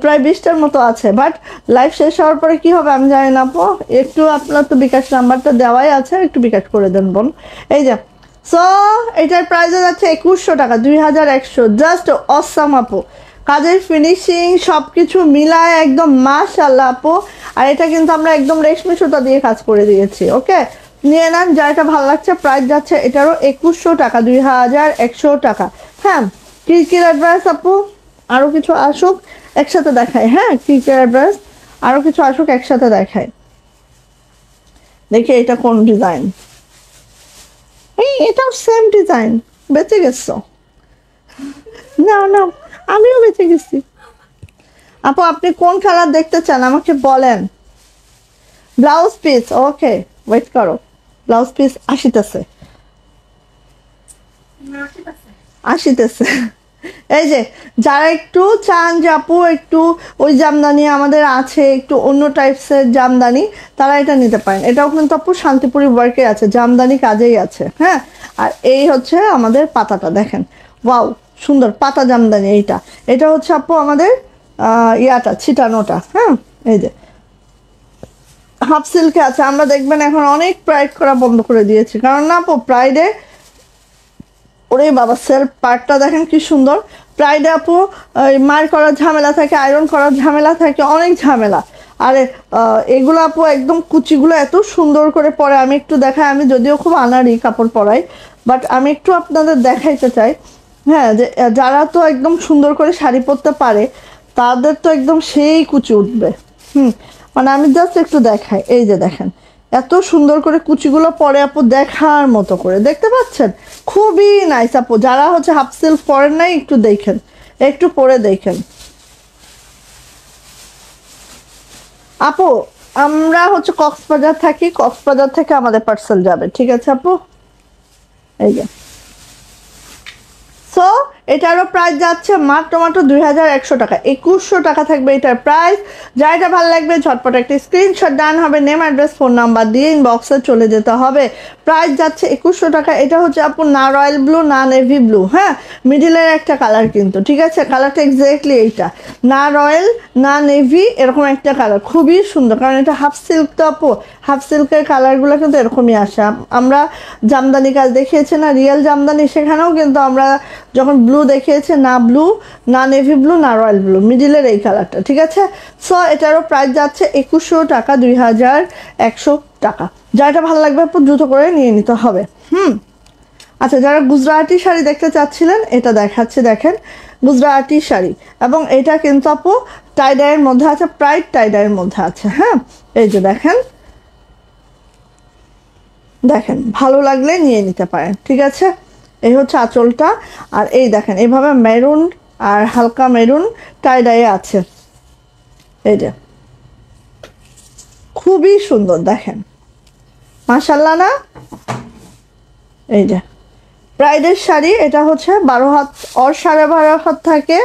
S1: প্রায় 20টার মতো আছে, বাট লাইভ শেষ হওয়ার পরে কি হবে আমি জানি না আপু। একটু আপনার তো বিকাশ নাম্বারটা দেওয়াই আছে, একটু বিকাশ করে দেন বোন। এই যে, সো এটার প্রাইস যাচ্ছে 2100 টাকা, 2100, জাস্ট অসাম আপু। কাজের ফিনিশিং সব কিছু মিলায় একদম মাশাআল্লাহ আপু। আর এটা কিন্তু আমরা একদম রেশমি সুতা দিয়ে কাজ করে দিয়েছি। ওকে, নিয়ে নেন, যা এটা ভালো লাগছে। প্রাইস যাচ্ছে এটারও 2100 টাকা, 2100 টাকা। হ্যাঁ, কি কি অ্যাড্রেস আপু, আরও কিছু আসুক একসাথে দেখায়। হ্যাঁ, কি কি অ্যাড্রেস, আরও কিছু আসুক একসাথে দেখায়। দেখি এটা কোন ডিজাইন। এই এটাও সেম ডিজাইন, বেঁচে গেছো। না না, আমিও বেঁচে গেছি। আপু আপনি কোন কালার দেখতে চান আমাকে বলেন। ব্লাউজ পিস, ওকে ওয়েট করো, ব্লাউজ পিস আসিতেছে আসিতেছে। এই যে, যারা একটু চান যে আপু একটু ওই জামদানি আমাদের আছে, একটু অন্য টাইপসের জামদানি, তারা এটা নিতে পারেন। এটাও কিন্তু আপু শান্তিপুরি ওয়ার্কে আছে, জামদানি কাজেই আছে। হ্যাঁ, আর এই হচ্ছে আমাদের পাতাটা দেখেন, ওয়াও সুন্দর পাতা জামদানি। এটা হচ্ছে আপু আমাদের ইয়াটা ছিটানোটা। হ্যাঁ, এই যে হাফ সিল্কে আছে। আমরা দেখবেন এখন অনেক প্রাইড করা বন্ধ করে দিয়েছি, কারণ না আপু প্রাইডে, ওরে বাবা, সেলফ পার্টটা দেখেন কি সুন্দর। প্রাইডে আপু মার করার ঝামেলা থাকে, আয়রন করার ঝামেলা থাকে, অনেক ঝামেলা। আরে এগুলো আপু একদম কুচিগুলো এত সুন্দর করে পরে, আমি একটু দেখাই, আমি যদিও খুব আনাড়ি কাপড় পরাই, বাট আমি একটু আপনাদের দেখাইতে চাই। হ্যাঁ, যে যারা তো একদম সুন্দর করে শাড়ি পরতে পারে তাদের তো একদম সেই কুচি উঠবে। মানে আমি জাস্ট একটু দেখাই, এই যে দেখেন এত সুন্দর করে কুচিগুলো পরে আপু, দেখার মতো করে, দেখতে পাচ্ছেন? খুবই নাইস আপু। যারা হচ্ছে হাফ সিল্ক পরেন নাই একটু দেখেন, একটু পরে দেখেন আপু। আমরা হচ্ছে কক্সবাজার থাকি, কক্সবাজার থেকে আমাদের পার্সেল যাবে, ঠিক আছে আপু? এই যে সো এটারও প্রাইস যাচ্ছে মাত্র 2100 টাকা, 2100 টাকা থাকবে এটার প্রাইস। যা এটা ভালো লাগবে ঝটপট একটা স্ক্রিনশট ডান হবে, নেম অ্যাড্রেস ফোন নাম্বার দিয়ে ইনবক্সে চলে যেতে হবে। প্রাইস যাচ্ছে 2100 টাকা। এটা হচ্ছে আপু না রয়্যাল ব্লু না নেভি ব্লু, হ্যাঁ, মিডিলের একটা কালার কিন্তু, ঠিক আছে? কালারটা এক্স্যাক্টলি এইটা, না রয়্যাল না নেভি, এরকম একটা কালার, খুবই সুন্দর। কারণ এটা হাফ সিল্ক তো আপু, হাফ সিল্কের কালারগুলো কিন্তু এরকমই আসে। আমরা জামদানি কাজ দেখিয়েছি না, রিয়েল জামদানি, সেখানেও কিন্তু আমরা যখন ব্লু দেখিয়েছে, না ব্লু না নেভি ব্লু না রয়্যাল ব্লু, মিডিলের এই কালারটা, ঠিক আছে? সো এটারও প্রাইস যাচ্ছে 2100 টাকা, 2100 টাকা। যা এটা ভালো লাগবে আপু দ্রুত করে নিয়ে নিতে হবে। আচ্ছা, যারা গুজরাটি শাড়ি দেখতে চাচ্ছিলেন, এটা দেখাচ্ছে, দেখেন গুজরাটি শাড়ি, এবং এটা কিন্তু আপু টাইডাইয়ের মধ্যে আছে, প্রাইড টাইডাইয়ের মধ্যে আছে। হ্যাঁ, এই যে দেখেন, দেখেন ভালো লাগলে নিয়ে নিতে পারেন, ঠিক আছে? এই হচ্ছে আঁচলটা, আর এই দেখেন এইভাবে মেরুন আর হালকা মেরুন টাইডাইয়ে আছে। এই যে খুবই সুন্দর, দেখেন মাশাল্লাহ না? এই যে ব্রাইডের শাড়ি, এটা হচ্ছে 12 হাত আর 12.5 হাত থাকে।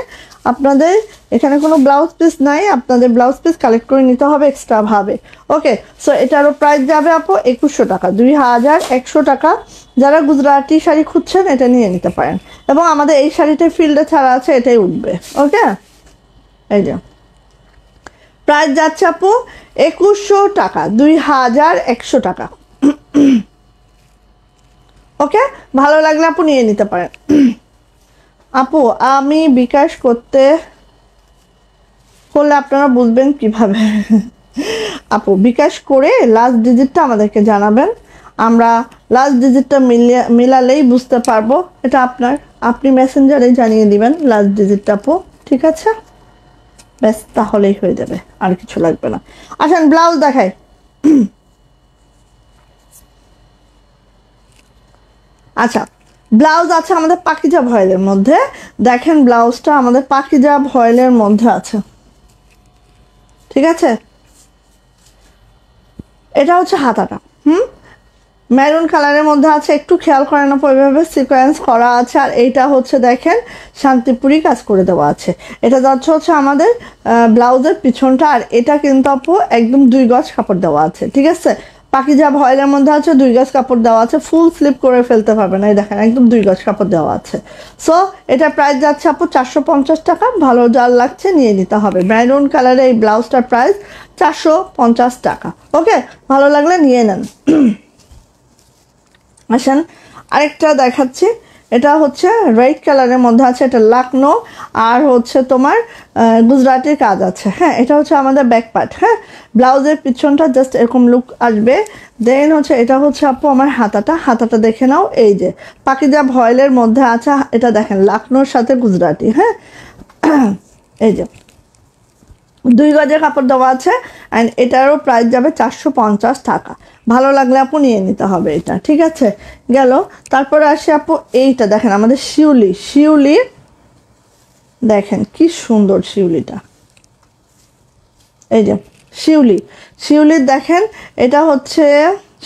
S1: আপনাদের এখানে কোনো ব্লাউজ পিস নাই, আপনাদের ব্লাউজ পিস কালেক্ট করে নিতে হবে এক্সট্রা ভাবে। ওকে, সো এটারও প্রাইস যাবে আপু 2100 টাকা, 2100 টাকা। যারা গুজরাটি শাড়ি খুঁজছেন এটা নিয়ে নিতে পারেন, এবং আমাদের এই শাড়িটা ফিল্ডে ছাড়া আছে, এটাই উঠবে। ওকে, এই যে প্রাইস যাচ্ছে আপু 2100 টাকা, 2100 টাকা। ওকে, ভালো লাগলে আপু নিয়ে নিতে পারেন। আপু আমি বিকাশ করলে আপনারা বুঝবেন কিভাবে? আপু বিকাশ করে লাস্ট ডিজিটটা আমাদেরকে জানাবেন, আমরা লাস্ট ডিজিটটা মিলালেই বুঝতে পারবো। এটা আপনি মেসেঞ্জারে জানিয়ে দিবেন লাস্ট ডিজিটটা আপু, ঠিক আছে? ব্যাস, তাহলেই হয়ে যাবে, আর কিছু লাগবে না। আসেন ব্লাউজ দেখাই। আচ্ছা, ব্লাউজ আছে আমাদের পাকিজা ভয়েলের মধ্যে, দেখেন ব্লাউজটা আমাদের পাকিজা ভয়েলের মধ্যে আছে, ঠিক আছে? এটা হচ্ছে হাতাটা, মেরুন কালারের মধ্যে আছে, একটু খেয়াল করেন না, ওইভাবে সিকোয়েন্স করা আছে। আর এইটা হচ্ছে দেখেন শান্তিপুরি কাজ করে দেওয়া আছে। এটা যাচ্ছে হচ্ছে আমাদের ব্লাউজের পিছনটা, আর এটা কিন্তু আপু একদম 2 গজ কাপড় দেওয়া আছে, ঠিক আছে? পাকিজা ভয়েলের মধ্যে আছে, 2 গজ কাপড় দেওয়া আছে, ফুল স্লিপ করে ফেলতে পারবে না, এই দেখেন একদম 2 গজ কাপড় দেওয়া আছে। সো এটা প্রাইস যাচ্ছে আপু 450 টাকা। ভালো যার লাগছে নিয়ে নিতে হবে। মেরুন কালারের এই ব্লাউজটার প্রাইস 450 টাকা। ওকে, ভালো লাগলে নিয়ে নেন। আসেন আরেকটা দেখাচ্ছি, এটা হচ্ছে রেড কালারের মধ্যে আছে, এটা লাকনো আর হচ্ছে তোমার গুজরাটির কাজ আছে। হ্যাঁ, এটা হচ্ছে আমাদের ব্যাক পার্ট। হ্যাঁ, ব্লাউজের পিছনটা জাস্ট এরকম লুক আসবে। দেন হচ্ছে এটা হচ্ছে আপু আমার হাতাটা দেখে নাও, এই যে পাকিজা ভয়েলের মধ্যে আছে, এটা দেখেন লাকনোর সাথে গুজরাটি। হ্যাঁ, এই যে 2 গজের কাপড় দেওয়া আছে, অ্যান্ড এটারও প্রাইস যাবে 450 টাকা। ভালো লাগলে আপু নিয়ে নিতে হবে এটা, ঠিক আছে? গেল। তারপরে আসে আপু এইটা দেখেন, আমাদের শিউলি দেখেন কি সুন্দর শিউলিটা, এই যে শিউলির দেখেন, এটা হচ্ছে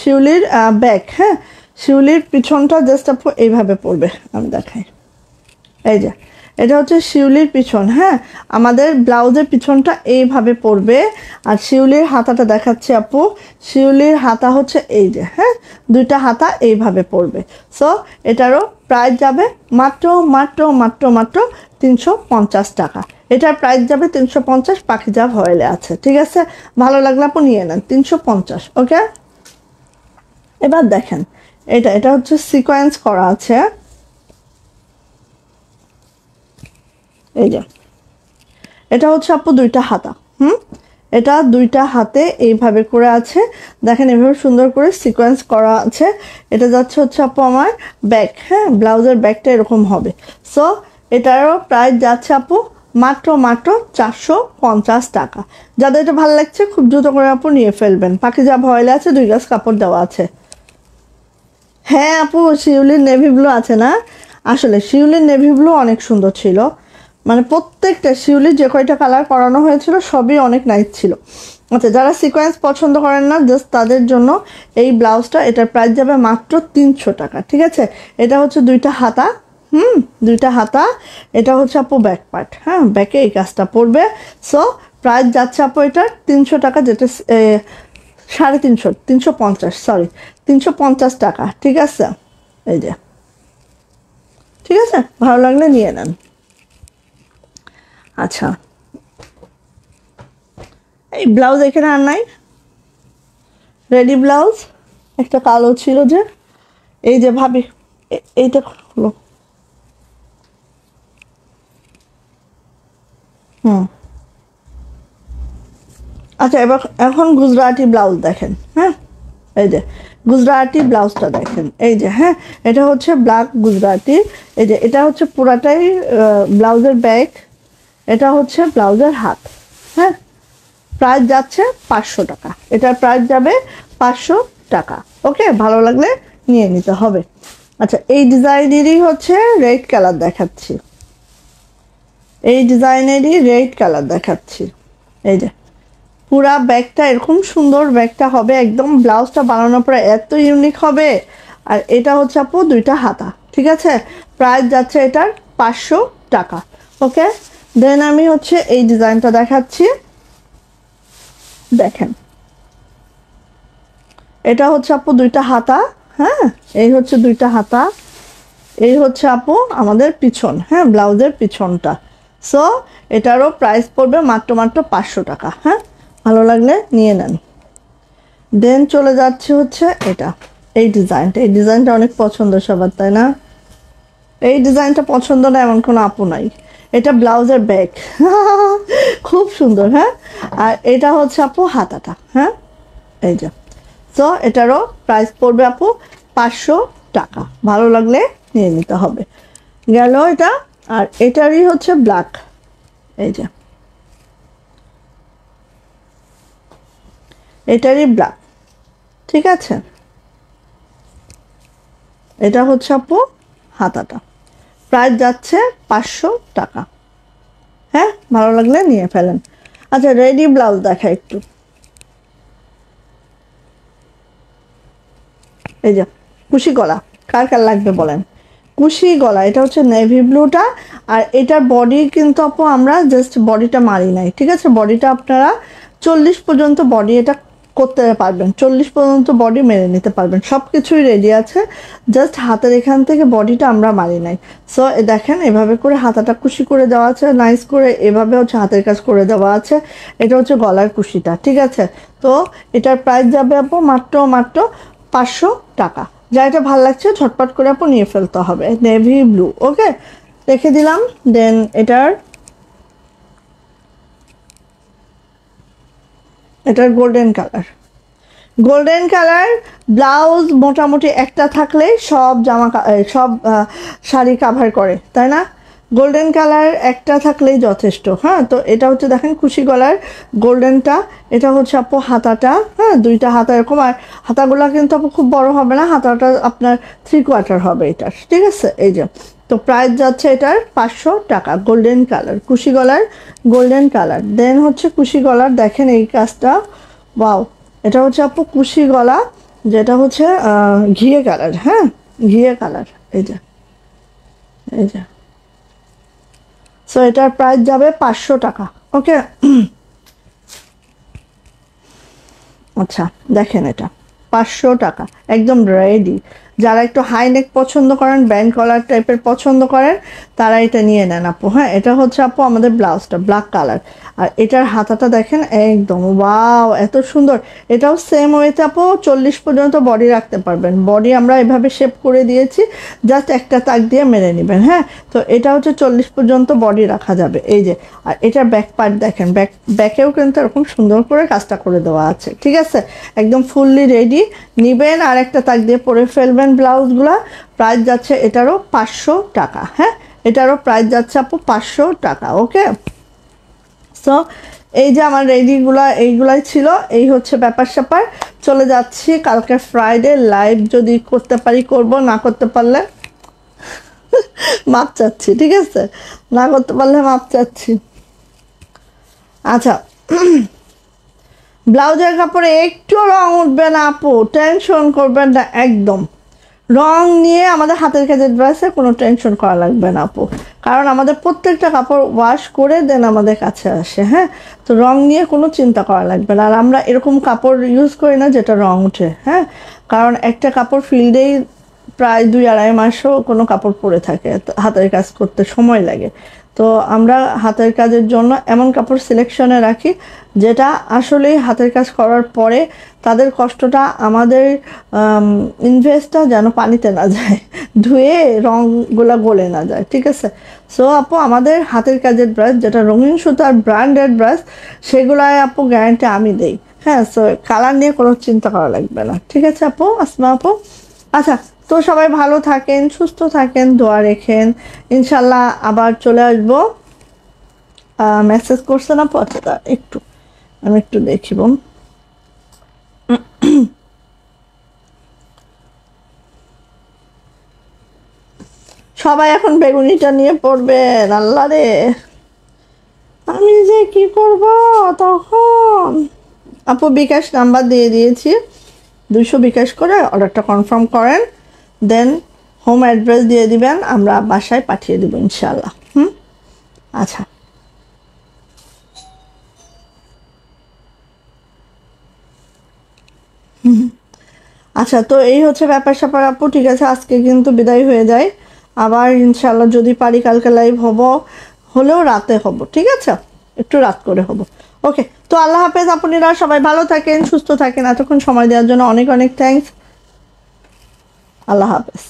S1: শিউলির ব্যাক। হ্যাঁ, শিউলির পিছনটা জাস্ট আপু এইভাবে পড়বে, আমি দেখাই। এই যে এটা হচ্ছে শিউলির পিছন। হ্যাঁ, আমাদের ব্লাউজের পিছনটা এইভাবে পড়বে। আর শিউলির হাতাটা দেখাচ্ছে আপু, শিউলির হাতা হচ্ছে এই যে, হ্যাঁ, 2টা হাতা এইভাবে পড়বে। সো এটারও প্রাইস যাবে মাত্র 350 টাকা। এটার প্রাইস যাবে 350, পাকিজা ভয়েলে আছে, ঠিক আছে? ভালো লাগলে আপু নিয়ে নেন, 350। ওকে, এবার দেখেন এটা হচ্ছে সিকোয়েন্স করা আছে, এই যে এটা হচ্ছে আপু 2টা হাতা। এটা দুইটা হাতে এইভাবে করে আছে, দেখেন এভাবে সুন্দর করে সিকোয়েন্স করা আছে। এটা যাচ্ছে হচ্ছে আপু আমার ব্যাক, হ্যাঁ ব্লাউজের ব্যাকটা এরকম হবে। সো এটারও প্রাইস যাচ্ছে আপু মাত্র 450 টাকা। যাদের এটা ভালো লাগছে খুব দ্রুত করে আপু নিয়ে ফেলবেন। পাখিজা ভয়েলে আছে, 2 গাছ কাপড় দেওয়া আছে। হ্যাঁ আপু শিউলির নেভি ব্লু আছে না, আসলে শিউলির নেভি ব্লু অনেক সুন্দর ছিল, মানে প্রত্যেকটা শিউলির যে কয়টা কালার করানো হয়েছিল সবই অনেক নাইস ছিল। আচ্ছা যারা সিকোয়েন্স পছন্দ করেন না জাস্ট তাদের জন্য এই ব্লাউজটা, এটার প্রাইস যাবে মাত্র 300 টাকা। ঠিক আছে, এটা হচ্ছে দুইটা হাতা, দুইটা হাতা, এটা হচ্ছে আপু ব্যাক পার্ট, হ্যাঁ ব্যাকে এই কাজটা পড়বে। সো প্রাইস যাচ্ছে আপু এটার 300 টাকা, যেটা 350, 350, সরি 350 টাকা। ঠিক আছে, এই যে ঠিক আছে, ভালো লাগলে নিয়ে নেন। আচ্ছা এই ব্লাউজ এখানে আর নাই, রেডি ব্লাউজ একটা কালো ছিল যে, এই যে ভাবি এইটা হলো, আচ্ছা এবার এখন গুজরাটি ব্লাউজ দেখেন, হ্যাঁ এই যে গুজরাটি ব্লাউজটা দেখেন, এই যে হ্যাঁ এটা হচ্ছে ব্ল্যাক গুজরাটি। এই যে এটা হচ্ছে পুরাটাই ব্লাউজের ব্যাক, এটা হচ্ছে ব্লাউজের হাত, হ্যাঁ প্রাইস যাচ্ছে 500 টাকা, এটার প্রাইস যাবে 500 টাকা। ওকে, ভালো লাগলে নিয়ে নিতে হবে। আচ্ছা এই ডিজাইনেরই হচ্ছে রেড কালার দেখাচ্ছি, এই ডিজাইনেরই রেড কালার দেখাচ্ছি। এই যে পুরা ব্যাগটা এরকম সুন্দর ব্যাগটা হবে, একদম ব্লাউজটা বানানোর পরে এত ইউনিক হবে। আর এটা হচ্ছে আপু দুইটা হাতা। ঠিক আছে, প্রাইস যাচ্ছে এটার 500 টাকা। ওকে, দেন আমি হচ্ছে এই ডিজাইনটা দেখাচ্ছি, দেখেন এটা হচ্ছে আপু দুইটা হাতা, হ্যাঁ এই হচ্ছে দুইটা হাতা, এই হচ্ছে আপু আমাদের পিছন, হ্যাঁ ব্লাউজের পিছনটা। সো এটারও প্রাইস পড়বে মাত্র 500 টাকা। হ্যাঁ ভালো লাগলে নিয়ে নেন। দেন চলে যাচ্ছে হচ্ছে এটা, এই ডিজাইনটা, এই ডিজাইনটা অনেক পছন্দ সবার, তাই না? এই ডিজাইনটা পছন্দ না এমন কোনো আপু নাই। এটা ব্লাউজের ব্যাক খুব সুন্দর, হ্যাঁ আর এটা হচ্ছে আপু হাতাটা, হ্যাঁ এই যে। সো এটারও প্রাইস পড়বে আপু 500 টাকা, ভালো লাগলে নিয়ে নিতে হবে। গেল এটা, আর এটারই হচ্ছে ব্ল্যাক, এই যে এটারই ব্ল্যাক। ঠিক আছে, এটা হচ্ছে আপু হাতাটা, প্রাইস যাচ্ছে 500 টাকা। হ্যাঁ ভালো লাগলে নিয়ে ফেলেন। আচ্ছা রেডি ব্লাউজ দেখা একটু, এই যে কুশি গলা, কার কার লাগবে বলেন, কুশি গলা। এটা হচ্ছে নেভি ব্লুটা, আর এটার বডি কিন্তু আপু আমরা জাস্ট বডিটা মারি নাই। ঠিক আছে, বডিটা আপনারা 40 পর্যন্ত বডি এটা করতে পারবেন, 40 পর্যন্ত বডি মেরে নিতে পারবেন, সব কিছুই রেডি আছে, জাস্ট হাতের এখান থেকে বডিটা আমরা মারি নাই। সো দেখেন এভাবে করে হাতাটা কুশি করে দেওয়া আছে নাইস করে, এভাবে হচ্ছে হাতের কাজ করে দেওয়া আছে। এটা হচ্ছে গলার কুশিটা। ঠিক আছে, তো এটার প্রাইস যাবে আপু মাত্র 500 টাকা। যা এটা ভালো লাগছে ঝটপট করে আপু নিয়ে ফেলতে হবে, নেভি ব্লু। ওকে, রেখে দিলাম। দেন এটার golden colour, golden colour blouse মোটামুটি একটা থাকলেই সব সব শাড়ি কাভার করে, তাই না? গোল্ডেন কালার একটা থাকলেই যথেষ্ট। হ্যাঁ, তো এটা হচ্ছে দেখেন খুশি গলার গোল্ডেনটা, এটা হচ্ছে আপু হাতাটা, হ্যাঁ দুইটা হাতা এরকম। আর হাতাগুলো কিন্তু আপু খুব বড় হবে না, হাতাটা আপনার 3/4 হবে এটার। ঠিক আছে, এই যে তো প্রাইস যাচ্ছে এটার 500 টাকা। গোল্ডেন কালার কুশি গলার, গোল্ডেন কালার। দেন হচ্ছে কুশি গলার, দেখেন এই কাজটা, ওয়াও এটা হচ্ছে আপু কুশি গলা, যেটা হচ্ছে ঘিয়ে কালার, হ্যাঁ ঘিয়ে কালার, এই যে এই যে। সো এটার প্রাইস যাবে 500 টাকা। ওকে, আচ্ছা দেখেন এটা 500 টাকা একদম রেডি। যারা একটু হাই নেক পছন্দ করেন, ব্যান্ড কলার টাইপের পছন্দ করেন, তারা এটা নিয়ে নেন আপু। হ্যাঁ, এটা হচ্ছে আপু আমাদের ব্লাউজটা ব্ল্যাক কালার, আর এটার হাতাটা দেখেন একদম ওয়াও, এত সুন্দর। এটাও সেম ওয়েতে আপু 40 পর্যন্ত বডি রাখতে পারবেন। বডি আমরা এভাবে শেপ করে দিয়েছি, জাস্ট একটা তাক দিয়ে মেরে নেবেন। হ্যাঁ, তো এটা হচ্ছে 40 পর্যন্ত বডি রাখা যাবে। এই যে, আর এটার ব্যাক পার্ট দেখেন, ব্যাকেও কিন্তু এরকম সুন্দর করে কাজটা করে দেওয়া আছে। ঠিক আছে, একদম ফুললি রেডি। নিবেন আর একটা তাক দিয়ে পরে ফেলবেন ব্লাউজগুলো। প্রাইস যাচ্ছে এটারও 500 টাকা। হ্যাঁ, এটারও প্রাইস যাচ্ছে আপু 500 টাকা। ওকে, সো এই যে আমার রেডিগুলো এইগুলাই ছিল, এই হচ্ছে ব্যাপার স্যাপার। চলে যাচ্ছি কালকে ফ্রাইডে, লাইভ যদি করতে পারি করব, না করতে পারলে মাপ চাচ্ছি। ঠিক আছে, না করতে পারলে মাপ চাচ্ছি। আচ্ছা, ব্লাউজের কাপড়ে একটু রং উঠবে না আপু, টেনশন করবেন না একদম। রং নিয়ে আমাদের হাতের কাজের ড্রেসে কোনো টেনশন করা লাগবে না আপু, কারণ আমাদের প্রত্যেকটা কাপড় ওয়াশ করে দেন আমাদের কাছে আসে। হ্যাঁ, তো রং নিয়ে কোনো চিন্তা করা লাগবে না। আর আমরা এরকম কাপড় ইউজ করি না যেটা রং উঠে। হ্যাঁ, কারণ একটা কাপড় ফিল্ডেই প্রায় 2-2.5 মাসও কোনো কাপড় পরে থাকে, হাতের কাজ করতে সময় লাগে। তো আমরা হাতের কাজের জন্য এমন কাপড় সিলেকশনে রাখি যেটা আসলেই হাতের কাজ করার পরে তাদের কষ্টটা, আমাদের ইনভেস্টটা যেন পানিতে না যায়, ধুয়ে রঙগুলো গলে না যায়। ঠিক আছে, সো আপু আমাদের হাতের কাজের ব্রাশ যেটা রঙিন সুতার ব্র্যান্ডেড ব্রাশ, সেগুলাই আপু গ্যারান্টি আমি দেই। হ্যাঁ, সো কালার নিয়ে কোনো চিন্তা করা লাগবে না। ঠিক আছে আপু, আসমা আপু। আচ্ছা, তো সবাই ভালো থাকেন, সুস্থ থাকেন, দোয়া রেখেন। ইনশাল্লাহ আবার চলে আসবো। মেসেজ করছে না পথটা, একটু আমি একটু দেখিব। সবাই এখন বেগুনিটা নিয়ে পড়বেন, আল্লাহ রে আমি যে কি করব তখন। আপু বিকাশ নাম্বার দিয়ে দিয়েছি, 200 বিকাশ করে অর্ডারটা কনফার্ম করেন, দেন হোম অ্যাড্রেস দিয়ে দিবেন, আমরা বাসায় পাঠিয়ে দেবো ইনশাল্লাহ। আচ্ছা, আচ্ছা, তো এই হচ্ছে ব্যাপার স্যাপার আপু। ঠিক আছে, আজকে কিন্তু বিদায় হয়ে যায়। আবার ইনশাল্লাহ যদি পারি কালকে লাইভ হলেও রাতে হব। ঠিক আছে, একটু রাত করে হব। ওকে, তো আল্লাহ হাফেজ আপুনিরা, সবাই ভালো থাকেন, সুস্থ থাকেন। এতক্ষণ সময় দেওয়ার জন্য অনেক অনেক থ্যাঙ্কস। আল্লাহ হাফেজ।